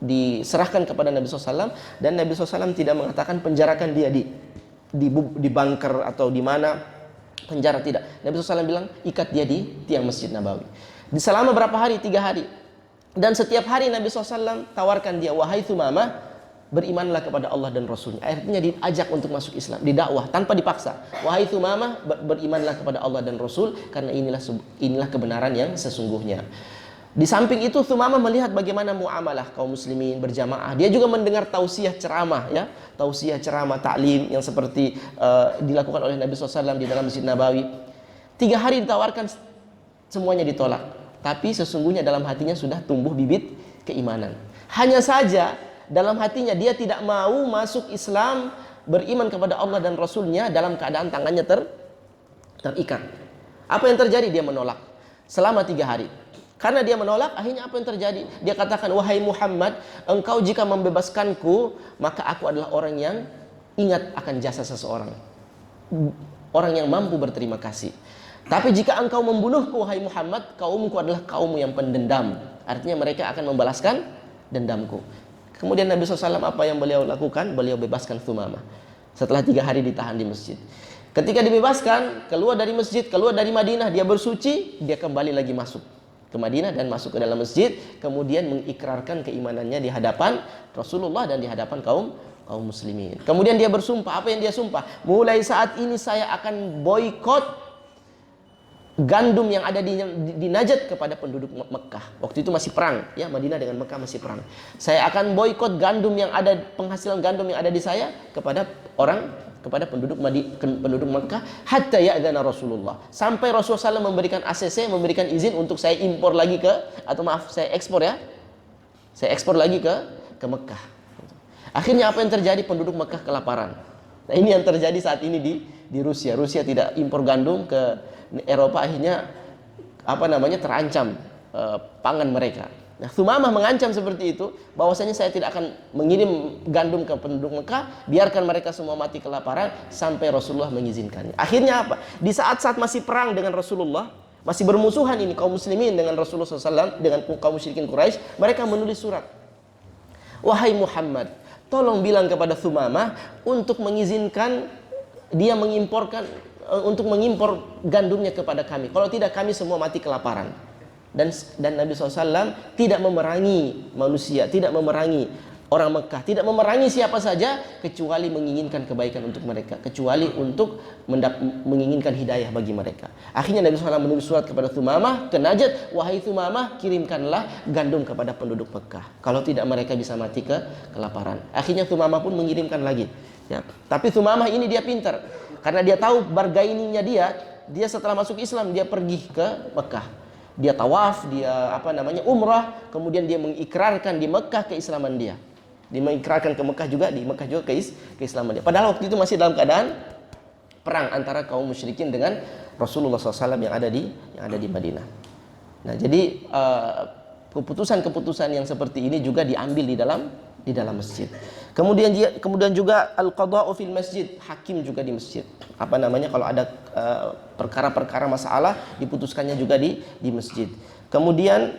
diserahkan kepada Nabi SAW, dan Nabi SAW tidak mengatakan penjarakan dia di bunker atau di mana, penjara, tidak. Nabi SAW bilang ikat dia di tiang Masjid Nabawi. Di selama berapa hari? 3 hari. Dan setiap hari Nabi SAW tawarkan dia, wahai Thumamah, berimanlah kepada Allah dan Rasulnya. Akhirnya diajak untuk masuk Islam, didakwah tanpa dipaksa. Wahai Thumamah, berimanlah kepada Allah dan Rasul, karena inilah kebenaran yang sesungguhnya. Di samping itu Thumamah melihat bagaimana muamalah kaum muslimin berjamaah. Dia juga mendengar tausiah ceramah ya, tausiah ceramah taklim yang seperti dilakukan oleh Nabi SAW di dalam Masjid Nabawi. 3 hari ditawarkan, semuanya ditolak. Tapi sesungguhnya dalam hatinya sudah tumbuh bibit keimanan. Hanya saja dalam hatinya dia tidak mau masuk Islam, beriman kepada Allah dan Rasulnya dalam keadaan tangannya terikat. Apa yang terjadi? Dia menolak selama 3 hari. Karena dia menolak, akhirnya apa yang terjadi? Dia katakan, wahai Muhammad, engkau jika membebaskanku, maka aku adalah orang yang ingat akan jasa seseorang. orang yang mampu berterima kasih. Tapi jika engkau membunuhku, wahai Muhammad, kaumku adalah kaummu yang pendendam. Artinya mereka akan membalaskan dendamku. Kemudian Nabi SAW apa yang beliau lakukan? Beliau bebaskan Thumamah. Setelah 3 hari ditahan di masjid. Ketika dibebaskan, keluar dari masjid, keluar dari Madinah, dia bersuci, dia kembali lagi masuk ke Madinah dan masuk ke dalam masjid, kemudian mengikrarkan keimanannya di hadapan Rasulullah dan di hadapan kaum muslimin. Kemudian dia bersumpah, apa yang dia sumpah? Mulai saat ini saya akan boikot gandum yang ada di Najd kepada penduduk Mekah. Waktu itu masih perang, ya, Madinah dengan Mekah masih perang. Saya akan boikot gandum yang ada, penghasilan gandum yang ada di saya kepada penduduk Mekah, hatta ya'dzana Rasulullah. Sampai Rasulullah SAW memberikan ACC, memberikan izin untuk saya impor lagi saya ekspor, ya. Saya ekspor lagi ke Mekah. Akhirnya apa yang terjadi? Penduduk Mekah kelaparan. Nah, ini yang terjadi saat ini di Rusia. Rusia tidak impor gandum ke Eropa, akhirnya terancam pangan mereka. Nah, Thumamah mengancam seperti itu, bahwasanya saya tidak akan mengirim gandum ke penduduk Mekah, biarkan mereka semua mati kelaparan sampai Rasulullah mengizinkannya. Akhirnya apa? Di saat-saat masih perang dengan Rasulullah, masih bermusuhan ini kaum muslimin dengan Rasulullah SAW, dengan kaum musyrikin Quraisy, mereka menulis surat. Wahai Muhammad, tolong bilang kepada Thumamah untuk mengizinkan dia mengimpor gandumnya kepada kami. Kalau tidak, kami semua mati kelaparan. Dan Nabi SAW tidak memerangi manusia, tidak memerangi orang Mekah, tidak memerangi siapa saja kecuali menginginkan kebaikan untuk mereka, kecuali untuk menginginkan hidayah bagi mereka. Akhirnya Nabi SAW menulis surat kepada Thumamah ke Najd, wahai Thumamah, kirimkanlah gandum kepada penduduk Mekah. Kalau tidak, mereka bisa mati kelaparan. Akhirnya Thumamah pun mengirimkan lagi. Ya. Tapi Thumamah ini dia pintar, karena dia tahu bargaininya dia setelah masuk Islam dia pergi ke Mekah. Dia tawaf, dia umrah, kemudian dia mengikrarkan di Mekah keislaman dia. Dia mengikrarkan ke Mekah juga, di Mekah juga keislaman dia. Padahal waktu itu masih dalam keadaan perang antara kaum musyrikin dengan Rasulullah SAW yang ada di Madinah. Nah, jadi keputusan-keputusan yang seperti ini juga diambil di dalam masjid. Kemudian juga al-qada'u fil masjid, hakim juga di masjid. Kalau ada perkara-perkara masalah, diputuskannya juga di masjid. Kemudian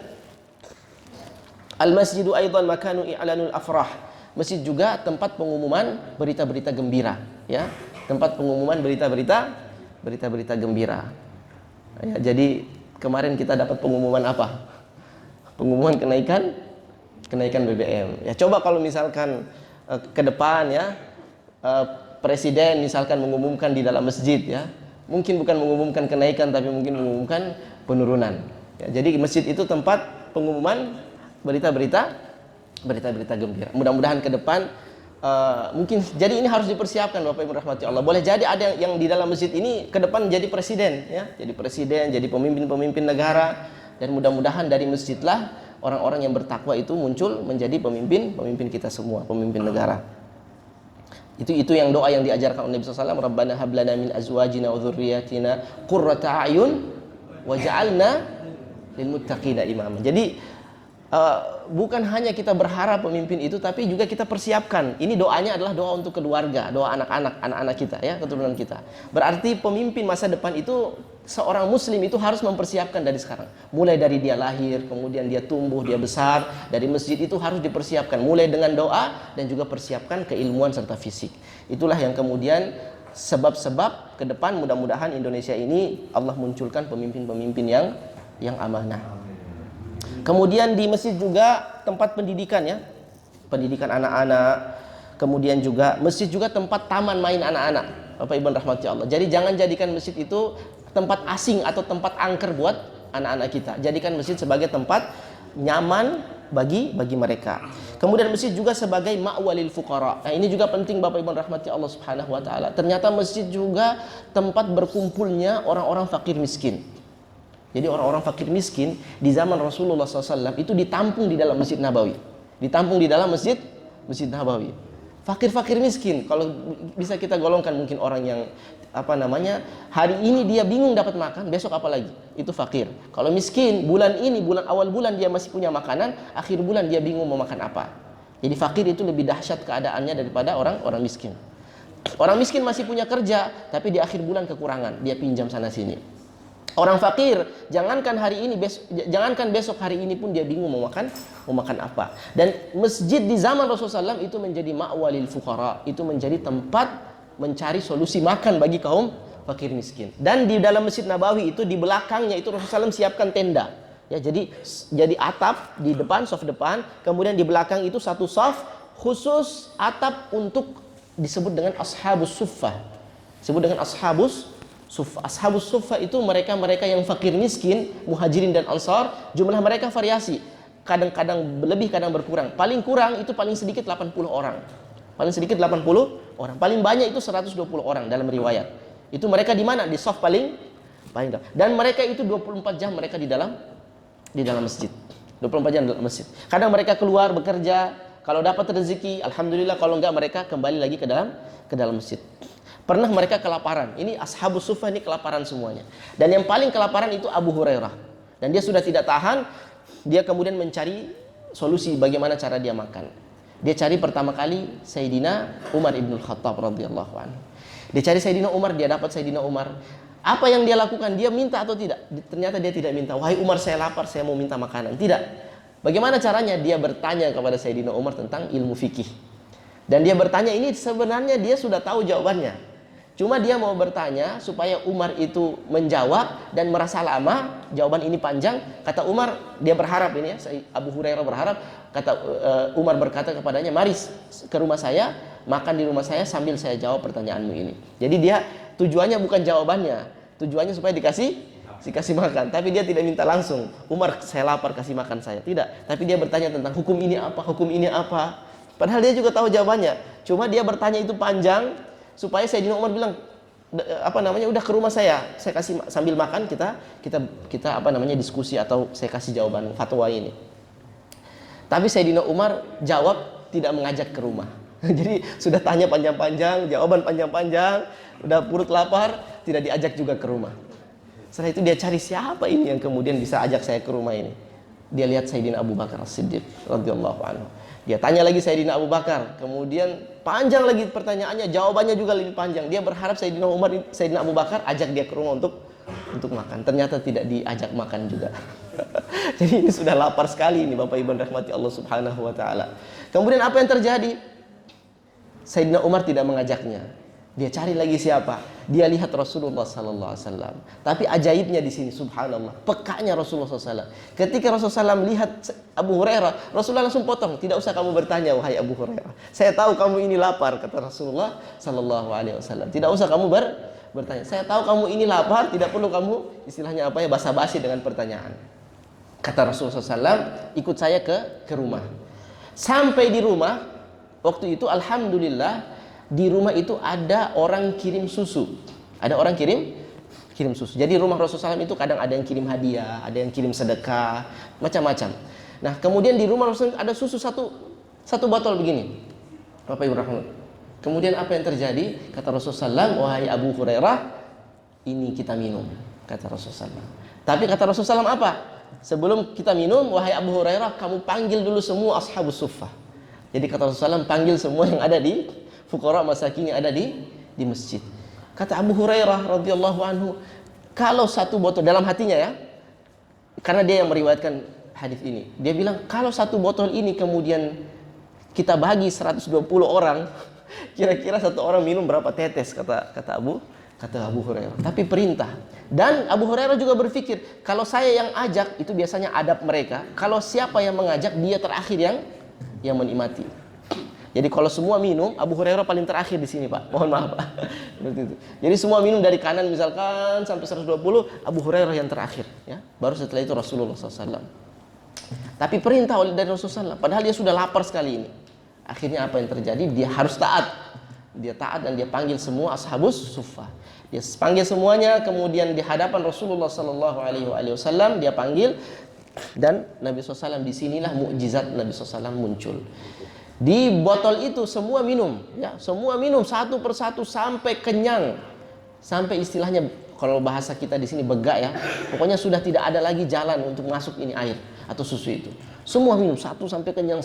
al-masjidu aidan makanu i'lanul afrah. Masjid juga tempat pengumuman berita-berita gembira, ya. Tempat pengumuman berita-berita gembira. Ya, jadi kemarin kita dapat pengumuman apa? Pengumuman kenaikan BBM. Ya, coba kalau misalkan ke depan, ya, presiden misalkan mengumumkan di dalam masjid, ya, mungkin bukan mengumumkan kenaikan tapi mungkin mengumumkan penurunan. Ya, jadi masjid itu tempat pengumuman berita-berita gembira. Mudah-mudahan ke depan mungkin, jadi ini harus dipersiapkan Bapak Ibu rahmati Allah. Boleh jadi ada yang di dalam masjid ini ke depan jadi presiden, ya, jadi pemimpin pemimpin negara, dan mudah-mudahan dari masjidlah orang-orang yang bertakwa itu muncul menjadi pemimpin kita semua, pemimpin negara. Itu yang doa yang diajarkan oleh Nabi SAW. Rabbana hablana min azwajina wa dzurriyyatina qurrata a'yun waj'alna lil muttaqina imama. Jadi bukan hanya kita berharap pemimpin itu, tapi juga kita persiapkan. Ini doanya adalah doa untuk keluarga, doa anak-anak kita, ya, keturunan kita. Berarti pemimpin masa depan itu, seorang muslim itu harus mempersiapkan dari sekarang. Mulai dari dia lahir, kemudian dia tumbuh, dia besar, dari masjid itu harus dipersiapkan. Mulai dengan doa dan juga persiapkan keilmuan serta fisik. Itulah yang kemudian sebab-sebab ke depan mudah-mudahan Indonesia ini Allah munculkan pemimpin-pemimpin yang amanah. Kemudian di masjid juga tempat pendidikan, ya. Pendidikan anak-anak. Kemudian juga masjid juga tempat taman main anak-anak. Bapak Ibu rahmati Allah. Jadi jangan jadikan masjid itu tempat asing atau tempat angker buat anak-anak kita. Jadikan masjid sebagai tempat nyaman bagi mereka. Kemudian masjid juga sebagai ma'walil fuqara. Nah, ini juga penting Bapak Ibu rahmati Allah Subhanahu wa taala. Ternyata masjid juga tempat berkumpulnya orang-orang fakir miskin. Jadi orang-orang fakir miskin di zaman Rasulullah SAW itu ditampung di dalam Masjid Nabawi. Ditampung di dalam Masjid Nabawi. Fakir-fakir miskin, kalau bisa kita golongkan mungkin orang yang hari ini dia bingung dapat makan, besok apa lagi? Itu fakir. Kalau miskin, awal bulan dia masih punya makanan, akhir bulan dia bingung mau makan apa. Jadi fakir itu lebih dahsyat keadaannya daripada orang miskin. Orang miskin masih punya kerja, tapi di akhir bulan kekurangan, dia pinjam sana sini. Orang fakir, jangankan besok hari ini pun dia bingung mau makan apa. Dan masjid di zaman Rasulullah SAW itu menjadi ma'walil fuqara, itu menjadi tempat mencari solusi makan bagi kaum fakir miskin. Dan di dalam Masjid Nabawi itu di belakangnya itu Rasulullah SAW siapkan tenda. Ya, jadi atap di depan, saf depan, kemudian di belakang itu satu saf khusus atap untuk disebut dengan ashabus suffah. Disebut dengan ashabus suffah. Ashabus suffah itu mereka yang fakir miskin, muhajirin dan ansar, jumlah mereka variasi. Kadang-kadang lebih, kadang berkurang. Paling kurang itu paling sedikit 80 orang. Paling sedikit 80 orang. Paling banyak itu 120 orang dalam riwayat. Itu mereka di mana? Di saf paling dalam. Dan mereka itu 24 jam mereka di dalam masjid. 24 jam dalam masjid. Kadang mereka keluar bekerja, kalau dapat rezeki alhamdulillah, kalau enggak mereka kembali lagi ke dalam masjid. Pernah mereka kelaparan. Ini ashabus suffah, ini kelaparan semuanya. Dan yang paling kelaparan itu Abu Hurairah. Dan dia sudah tidak tahan, dia kemudian mencari solusi bagaimana cara dia makan. Dia cari pertama kali Sayyidina Umar ibn Khattab radhiyallahu anhu. Dia cari Sayyidina Umar, dia dapat Sayyidina Umar. Apa yang dia lakukan? Dia minta atau tidak? Ternyata dia tidak minta. Wahai Umar, saya lapar, saya mau minta makanan. Tidak. Bagaimana caranya? Dia bertanya kepada Sayyidina Umar tentang ilmu fikih. Dan dia bertanya ini sebenarnya dia sudah tahu jawabannya. Cuma dia mau bertanya supaya Umar itu menjawab dan merasa lama, jawaban ini panjang. Kata Umar, dia berharap ini ya, Abu Hurairah berharap, kata Umar berkata kepadanya, "Mari ke rumah saya, makan di rumah saya sambil saya jawab pertanyaanmu ini." Jadi dia tujuannya bukan jawabannya, tujuannya supaya dikasih makan, tapi dia tidak minta langsung, "Umar, saya lapar, kasih makan saya." Tidak, tapi dia bertanya tentang hukum ini apa. Padahal dia juga tahu jawabannya. Cuma dia bertanya itu panjang supaya Sayyidina Umar bilang, udah ke rumah saya kasih sambil makan kita diskusi atau saya kasih jawaban fatwa ini. Tapi Sayyidina Umar jawab tidak mengajak ke rumah. Jadi sudah tanya panjang-panjang, jawaban panjang-panjang, udah perut lapar, tidak diajak juga ke rumah. Setelah itu dia cari siapa ini yang kemudian bisa ajak saya ke rumah ini. Dia lihat Sayyidina Abu Bakar As-Siddiq radhiyallahu anhu. Dia tanya lagi Sayyidina Abu Bakar, kemudian panjang lagi pertanyaannya, jawabannya juga lebih panjang. Dia berharap Sayyidina Abu Bakar ajak dia ke rumah untuk makan. Ternyata tidak diajak makan juga. Jadi ini sudah lapar sekali ini Bapak Ibu rahmati Allah Subhanahu wa taala. Kemudian apa yang terjadi? Sayyidina Umar tidak mengajaknya. Dia cari lagi siapa? Dia lihat Rasulullah sallallahu alaihi wasallam. Tapi ajaibnya di sini subhanallah, pekanya Rasulullah sallallahu alaihi wasallam. Ketika Rasulullah SAW melihat Abu Hurairah, Rasulullah langsung potong, "Tidak usah kamu bertanya wahai Abu Hurairah. Saya tahu kamu ini lapar," kata Rasulullah sallallahu alaihi wasallam. "Tidak usah kamu bertanya. Saya tahu kamu ini lapar, tidak perlu kamu istilahnya basa-basi dengan pertanyaan." Kata Rasulullah SAW, "Ikut saya ke rumah." Sampai di rumah, waktu itu alhamdulillah di rumah itu ada orang kirim susu. Ada orang kirim susu. Jadi rumah Rasulullah SAW itu kadang ada yang kirim hadiah, ada yang kirim sedekah, macam-macam. Nah, kemudian di rumah Rasulullah ada susu satu botol begini. Bapak Ibu rahmat. Kemudian apa yang terjadi? Kata Rasulullah SAW, "Wahai Abu Hurairah, ini kita minum." Kata Rasulullah SAW. Tapi kata Rasulullah SAW apa? "Sebelum kita minum, wahai Abu Hurairah, kamu panggil dulu semua ashabus suffah." Jadi kata Rasulullah SAW, panggil semua yang ada di fuqara masakin yang ada di masjid. Kata Abu Hurairah radhiyallahu anhu, kalau satu botol, dalam hatinya ya, karena dia yang meriwayatkan hadis ini, dia bilang kalau satu botol ini kemudian kita bagi 120 orang, kira-kira satu orang minum berapa tetes, kata Abu Hurairah. Tapi perintah. Dan Abu Hurairah juga berpikir, kalau saya yang ajak itu biasanya adab mereka, kalau siapa yang mengajak dia terakhir yang menikmati. Jadi kalau semua minum, Abu Hurairah paling terakhir di sini, Pak. Mohon maaf, Pak. Seperti itu. Jadi semua minum dari kanan misalkan sampai 120, Abu Hurairah yang terakhir, ya. Baru setelah itu Rasulullah SAW. Tapi perintah dari Rasulullah SAW, padahal dia sudah lapar sekali ini. Akhirnya apa yang terjadi? Dia harus taat. Dia taat dan dia panggil semua ashabus suffah. Dia panggil semuanya, kemudian di hadapan Rasulullah SAW dia panggil, dan Nabi SAW disinilah mukjizat Nabi SAW muncul. Di botol itu semua minum, ya, semua minum satu persatu sampai kenyang, sampai istilahnya kalau bahasa kita di sini begak ya, pokoknya sudah tidak ada lagi jalan untuk masuk ini air atau susu itu. Semua minum satu sampai kenyang,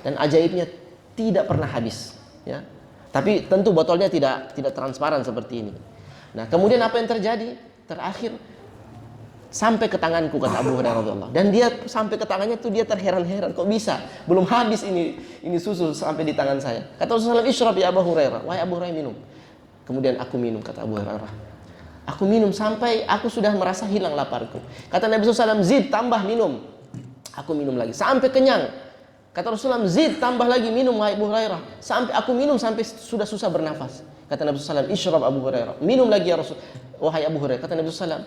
dan ajaibnya tidak pernah habis, ya. Tapi tentu botolnya tidak transparan seperti ini. Nah, kemudian apa yang terjadi? Terakhir sampai ke tanganku, kata Abu Hurairah radhiyallahu. Dan dia sampai ke tangannya tuh dia terheran-heran, kok bisa? Belum habis ini susu sampai di tangan saya. Kata Rasulullah, "Ishrab ya Abu Hurairah." Wahai Abu Hurairah, minum. Kemudian aku minum, kata Abu Hurairah. Aku minum sampai aku sudah merasa hilang laparku. Kata Nabi SAW, "Zid, tambah minum." Aku minum lagi sampai kenyang. Kata Rasulullah, "Zid, tambah lagi minum wahai Abu Hurairah." Sampai aku minum sampai sudah susah bernafas. Kata Nabi SAW, "Ishrab Abu Hurairah." Minum lagi ya Rasul. Wahai Abu Hurairah, kata Nabi SAW,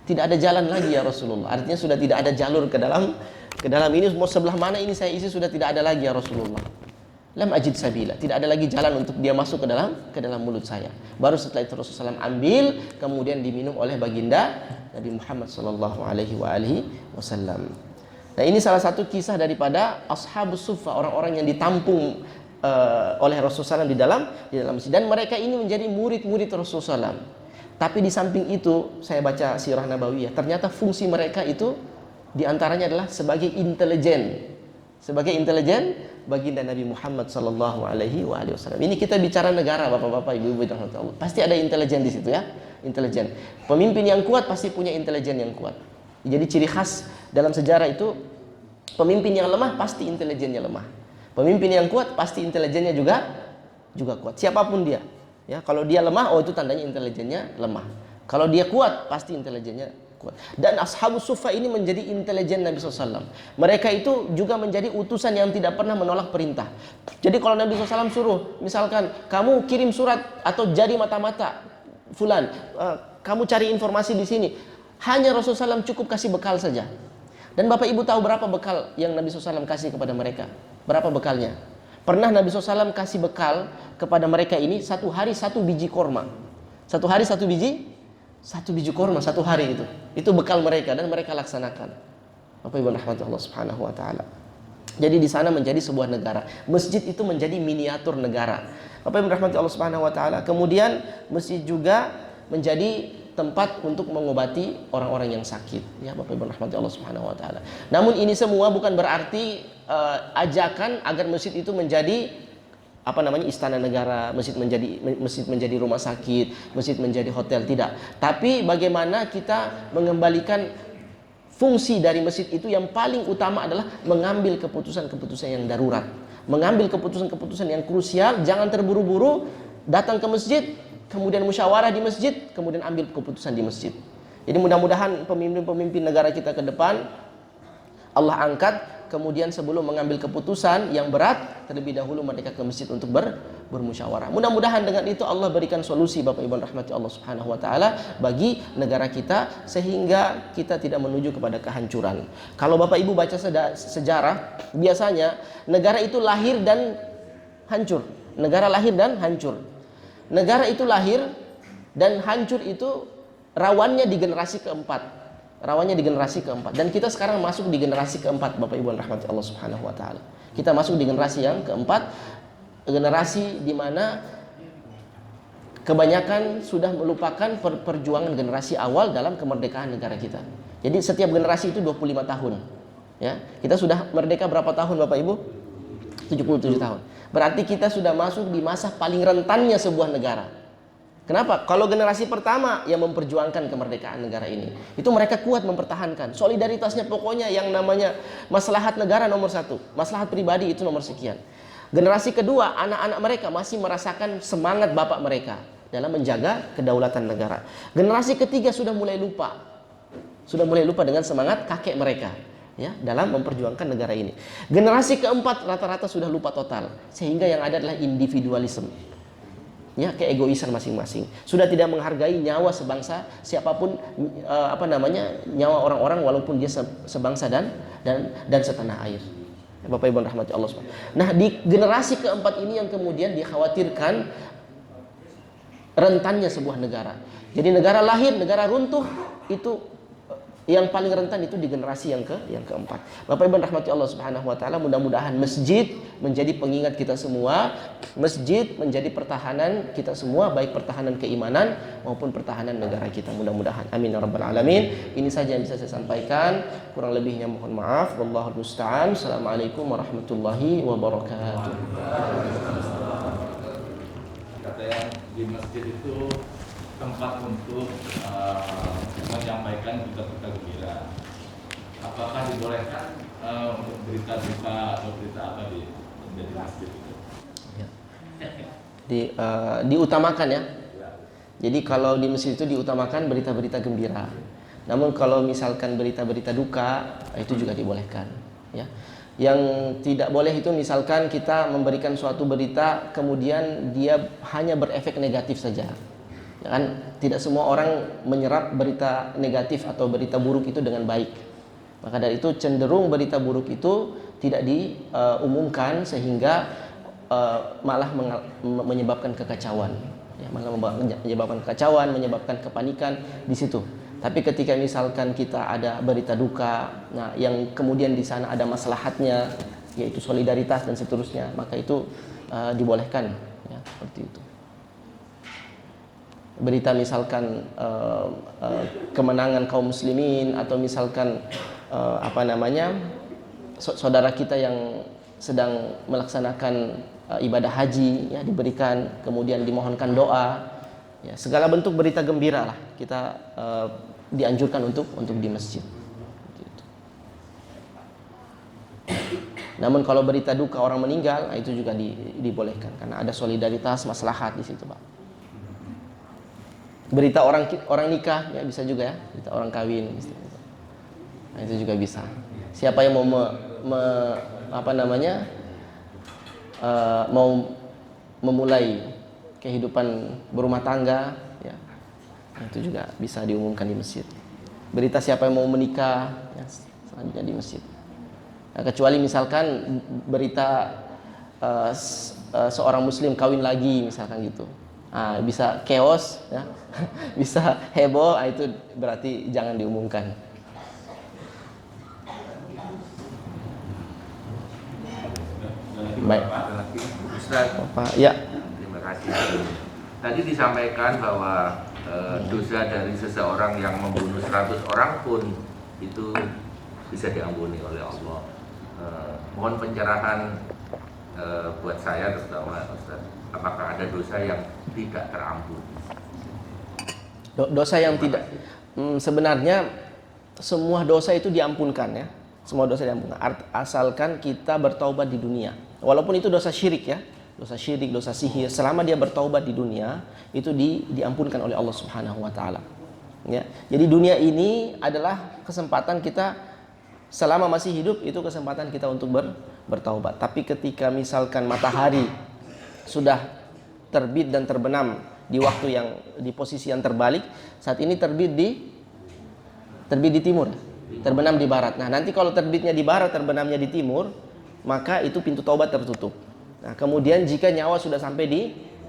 "Tidak ada jalan lagi ya Rasulullah." Artinya sudah tidak ada jalur ke dalam ini, mau sebelah mana ini saya isi sudah tidak ada lagi ya Rasulullah. Lam ajid sabila, tidak ada lagi jalan untuk dia masuk ke dalam mulut saya. Baru setelah itu Rasulullah SAW ambil, kemudian diminum oleh baginda Nabi Muhammad sallallahu alaihi wasallam. Nah, ini salah satu kisah daripada Ashabus Suffah, orang-orang yang ditampung oleh Rasulullah SAW di dalam masjid. Dan mereka ini menjadi murid-murid Rasulullah SAW. Tapi di samping itu, saya baca Sirah Nabawiyah, ternyata fungsi mereka itu diantaranya adalah sebagai intelijen. Sebagai intelijen baginda Nabi Muhammad sallallahu alaihi wasallam. Ini kita bicara negara, bapak-bapak, ibu-ibu, Allah. Pasti ada intelijen di situ ya, intelijen. Pemimpin yang kuat pasti punya intelijen yang kuat. Jadi ciri khas dalam sejarah itu, pemimpin yang lemah pasti intelijennya lemah. Pemimpin yang kuat pasti intelijennya juga kuat. Siapapun dia. Ya, kalau dia lemah, oh itu tandanya intelijennya lemah. Kalau dia kuat, pasti intelijennya kuat. Dan Ashabus Suffah ini menjadi intelijen Nabi SAW. Mereka itu juga menjadi utusan yang tidak pernah menolak perintah. Jadi kalau Nabi SAW suruh, misalkan kamu kirim surat atau jadi mata-mata fulan, kamu cari informasi di sini. Hanya Rasulullah SAW cukup kasih bekal saja. Dan Bapak Ibu tahu berapa bekal yang Nabi SAW kasih kepada mereka? Berapa bekalnya? Pernah Nabi SAW kasih bekal kepada mereka ini, satu hari satu biji korma. Satu hari satu biji korma, satu hari itu. Itu bekal mereka dan mereka laksanakan. Bapak Ibu rahmati Allah Subhanahu wa taala. Jadi di sana menjadi sebuah negara. Masjid itu menjadi miniatur negara. Bapak Ibu rahmati Allah Subhanahu wa taala. Kemudian masjid juga menjadi tempat untuk mengobati orang-orang yang sakit, ya Bapak Ibu rahmati Allah Subhanahu wa taala. Namun ini semua bukan berarti ajakan agar masjid itu menjadi istana negara, masjid menjadi rumah sakit, masjid menjadi hotel, tidak. Tapi bagaimana kita mengembalikan fungsi dari masjid itu, yang paling utama adalah mengambil keputusan-keputusan yang darurat, mengambil keputusan-keputusan yang krusial. Jangan terburu-buru datang ke masjid, kemudian musyawarah di masjid, kemudian ambil keputusan di masjid. Jadi mudah-mudahan pemimpin-pemimpin negara kita ke depan Allah angkat, kemudian sebelum mengambil keputusan yang berat, terlebih dahulu mereka ke masjid untuk bermusyawarah. Mudah-mudahan dengan itu Allah berikan solusi, Bapak Ibu rahmati Allah Subhanahu wa taala, bagi negara kita sehingga kita tidak menuju kepada kehancuran. Kalau Bapak Ibu baca sejarah, biasanya negara itu lahir dan hancur. Negara lahir dan hancur. Negara itu lahir dan hancur itu rawannya di generasi keempat. Dan kita sekarang masuk di generasi keempat, Bapak Ibu rahmati Allah Subhanahu wa taala. Kita masuk di generasi yang keempat, generasi di mana kebanyakan sudah melupakan perjuangan generasi awal dalam kemerdekaan negara kita. Jadi setiap generasi itu 25 tahun. Ya, kita sudah merdeka berapa tahun Bapak Ibu? 77 tahun. Berarti kita sudah masuk di masa paling rentannya sebuah negara. Kenapa? Kalau generasi pertama yang memperjuangkan kemerdekaan negara ini, itu mereka kuat mempertahankan. Solidaritasnya pokoknya yang namanya maslahat negara nomor satu, maslahat pribadi itu nomor sekian. Generasi kedua, anak-anak mereka masih merasakan semangat bapak mereka dalam menjaga kedaulatan negara. Generasi ketiga sudah mulai lupa dengan semangat kakek mereka, ya, dalam memperjuangkan negara ini. Generasi keempat rata-rata sudah lupa total, sehingga yang ada adalah individualisme, ya, keegoisan masing-masing. Sudah tidak menghargai nyawa sebangsa, siapapun nyawa orang-orang walaupun dia sebangsa dan setanah air. Bapak Ibu rahmati Allah SWT. Nah, di generasi keempat ini yang kemudian dikhawatirkan rentannya sebuah negara. Jadi negara lahir, negara runtuh, itu yang paling rentan itu di generasi yang keempat. Bapak Ibu rahmati Allah Subhanahu wa taala, mudah-mudahan masjid menjadi pengingat kita semua, masjid menjadi pertahanan kita semua, baik pertahanan keimanan maupun pertahanan negara kita, mudah-mudahan. Amin ya rabbal alamin. Ini saja yang bisa saya sampaikan, kurang lebihnya mohon maaf. Wallahul musta'an. Assalamualaikum warahmatullahi wabarakatuh. yang di masjid itu tempat untuk menyampaikan berita-berita gembira. Apakah dibolehkan untuk berita-berita atau berita apa di masjid itu? Diutamakan ya. Jadi kalau di masjid itu diutamakan berita-berita gembira. Namun kalau misalkan berita-berita duka, itu juga dibolehkan ya. Yang tidak boleh itu misalkan kita memberikan suatu berita kemudian dia hanya berefek negatif saja. Ya kan? Tidak semua orang menyerap berita negatif atau berita buruk itu dengan baik. Maka dari itu cenderung berita buruk itu tidak diumumkan sehingga malah menyebabkan kekacauan. Ya, malah menyebabkan kekacauan, menyebabkan kepanikan di situ. Tapi ketika misalkan kita ada berita duka, nah yang kemudian di sana ada maslahatnya, yaitu solidaritas dan seterusnya, maka itu dibolehkan, ya, seperti itu. Berita misalkan kemenangan kaum muslimin atau misalkan saudara kita yang sedang melaksanakan ibadah haji, ya, diberikan kemudian dimohonkan doa, ya, segala bentuk berita gembira lah kita dianjurkan untuk di masjid. Gitu. Namun kalau berita duka orang meninggal, itu juga dibolehkan karena ada solidaritas maslahat di situ, Pak. Berita orang nikah, ya, bisa juga ya, berita orang kawin, nah, itu juga bisa. Siapa yang mau mau memulai kehidupan berumah tangga, ya, itu juga bisa diumumkan di masjid. Berita siapa yang mau menikah, ya, selanjutnya di masjid. Nah, kecuali misalkan berita seorang muslim kawin lagi misalkan gitu, bisa chaos, ya, bisa heboh, itu berarti jangan diumumkan. Baik, Ustaz. Ya. Terima kasih. Tadi disampaikan bahwa dosa dari seseorang yang membunuh 100 orang pun itu bisa diampuni oleh Allah. Mohon pencerahan buat saya terutama, Ustaz. Apakah ada dosa yang tidak terampuni? Dosa yang tidak, sebenarnya semua dosa itu diampunkan, ya. Semua dosa diampunkan asalkan kita bertaubat di dunia. Walaupun itu dosa syirik, ya. Dosa syirik, dosa sihir, selama dia bertaubat di dunia, itu diampunkan oleh Allah Subhanahu wa taala. Ya. Jadi dunia ini adalah kesempatan kita selama masih hidup, itu kesempatan kita untuk bertaubat. Tapi ketika misalkan matahari sudah terbit dan terbenam di waktu yang di posisi yang terbalik, saat ini terbit di timur, terbenam di barat. Nah, nanti kalau terbitnya di barat, terbenamnya di timur, maka itu pintu taubat tertutup. Nah, kemudian jika nyawa sudah sampai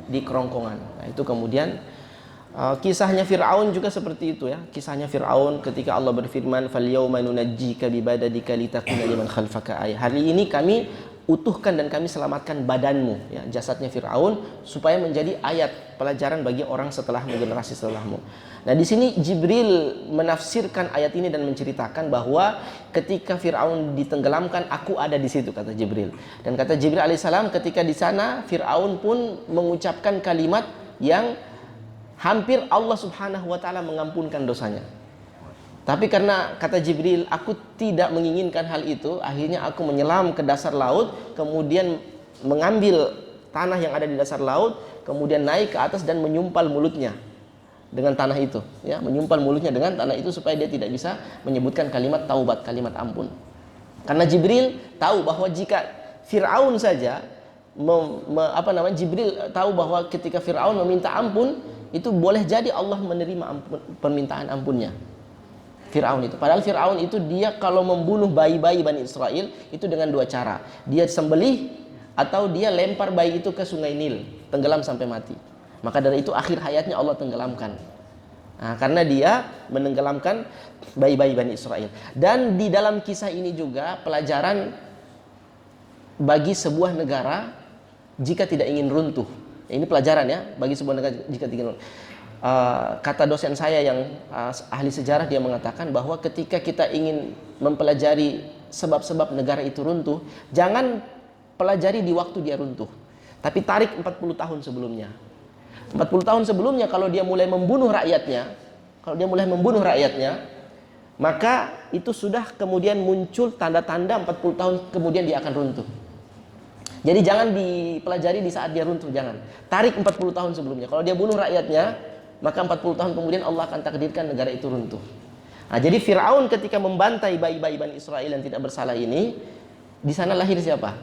di kerongkongan, nah, itu kemudian kisahnya Fir'aun juga seperti itu, ya. Kisahnya Fir'aun ketika Allah berfirman, "Falyawma nunajjika bibadadika litakuna liman khalfaka ayah." Hari ini kami utuhkan dan kami selamatkan badanmu, ya, jasadnya Fir'aun, supaya menjadi ayat pelajaran bagi orang setelahmu, generasi setelahmu. Nah, di sini Jibril menafsirkan ayat ini dan menceritakan bahwa ketika Fir'aun ditenggelamkan, aku ada di situ, kata Jibril. Dan kata Jibril alaihissalam, ketika di sana Fir'aun pun mengucapkan kalimat yang hampir Allah Subhanahu wa taala mengampunkan dosanya. Tapi karena kata Jibril, aku tidak menginginkan hal itu, akhirnya aku menyelam ke dasar laut, kemudian mengambil tanah yang ada di dasar laut, kemudian naik ke atas dan menyumpal mulutnya dengan tanah itu, ya, menyumpal mulutnya dengan tanah itu supaya dia tidak bisa menyebutkan kalimat taubat, kalimat ampun. Karena Jibril tahu bahwa jika Fir'aun saja Jibril tahu bahwa ketika Fir'aun meminta ampun, itu boleh jadi Allah menerima permintaan ampunnya Fir'aun itu. Padahal Fir'aun itu dia kalau membunuh bayi-bayi Bani Israel itu dengan dua cara. Dia sembelih atau dia lempar bayi itu ke sungai Nil, tenggelam sampai mati. Maka dari itu akhir hayatnya Allah tenggelamkan. Nah, karena dia menenggelamkan bayi-bayi Bani Israel. Dan di dalam kisah ini juga pelajaran bagi sebuah negara jika tidak ingin runtuh. Ini pelajaran, ya, bagi sebuah negara jika tidak ingin runtuh. Kata dosen saya yang ahli sejarah, dia mengatakan bahwa ketika kita ingin mempelajari sebab-sebab negara itu runtuh, jangan pelajari di waktu dia runtuh, tapi tarik 40 tahun sebelumnya. 40 tahun sebelumnya kalau dia mulai membunuh rakyatnya, maka itu sudah kemudian muncul tanda-tanda 40 tahun kemudian dia akan runtuh. Jadi jangan dipelajari di saat dia runtuh, jangan. Tarik 40 tahun sebelumnya. Kalau dia bunuh rakyatnya, maka 40 tahun kemudian Allah akan takdirkan negara itu runtuh. Nah, jadi Fir'aun ketika membantai bayi-bayi Bani Israel yang tidak bersalah ini, di sana lahir siapa?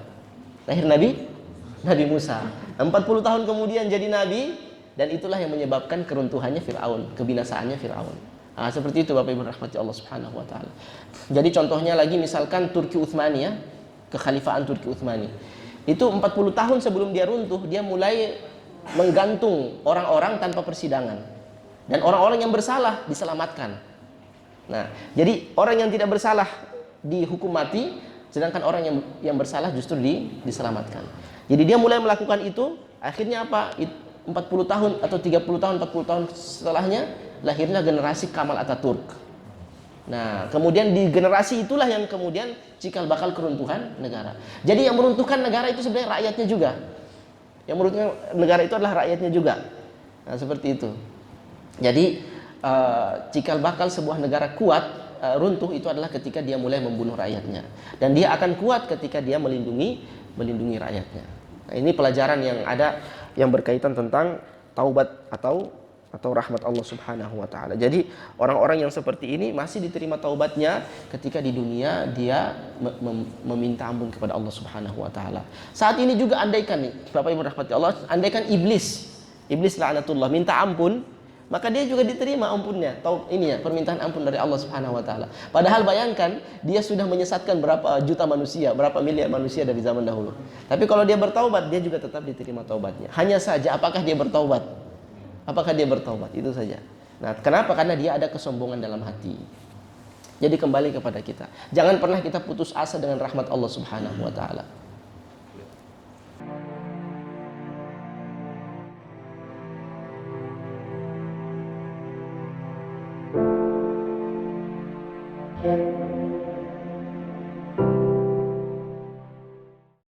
Lahir Nabi Musa. 40 tahun kemudian jadi nabi, dan itulah yang menyebabkan keruntuhannya Fir'aun, kebinasaannya Fir'aun. Nah, seperti itu Bapak Ibu rahmati Allah Subhanahu wa taala. Jadi contohnya lagi misalkan Turki Utsmani ya, kekhalifahan Turki Utsmani. Itu 40 tahun sebelum dia runtuh, dia mulai menggantung orang-orang tanpa persidangan. Dan orang-orang yang bersalah diselamatkan. Nah, jadi orang yang tidak bersalah dihukum mati, sedangkan orang yang bersalah justru diselamatkan. Jadi dia mulai melakukan itu, akhirnya apa? 40 tahun atau 30 tahun, 40 tahun setelahnya lahirnya generasi Kamal Ataturk. Nah, kemudian di generasi itulah yang kemudian cikal bakal keruntuhan negara. Jadi yang meruntuhkan negara itu sebenarnya rakyatnya juga. Yang meruntuhkan negara itu adalah rakyatnya juga. Nah, seperti itu. Jadi cikal bakal sebuah negara kuat runtuh itu adalah ketika dia mulai membunuh rakyatnya. Dan dia akan kuat ketika dia melindungi rakyatnya. Nah, ini pelajaran yang ada yang berkaitan tentang taubat atau rahmat Allah Subhanahu wa taala. Jadi orang-orang yang seperti ini masih diterima taubatnya ketika di dunia dia meminta ampun kepada Allah Subhanahu wa taala. Saat ini juga andaikan nih, Bapak Ibu rahmati Allah, andaikan iblis laknatullah minta ampun, maka dia juga diterima ampunnya, permintaan ampun dari Allah Subhanahu wa taala. Padahal bayangkan dia sudah menyesatkan berapa juta manusia, berapa miliar manusia dari zaman dahulu. Tapi kalau dia bertaubat, dia juga tetap diterima taubatnya. Hanya saja apakah dia bertaubat? Itu saja. Nah, kenapa? Karena dia ada kesombongan dalam hati. Jadi kembali kepada kita. Jangan pernah kita putus asa dengan rahmat Allah Subhanahu wa taala.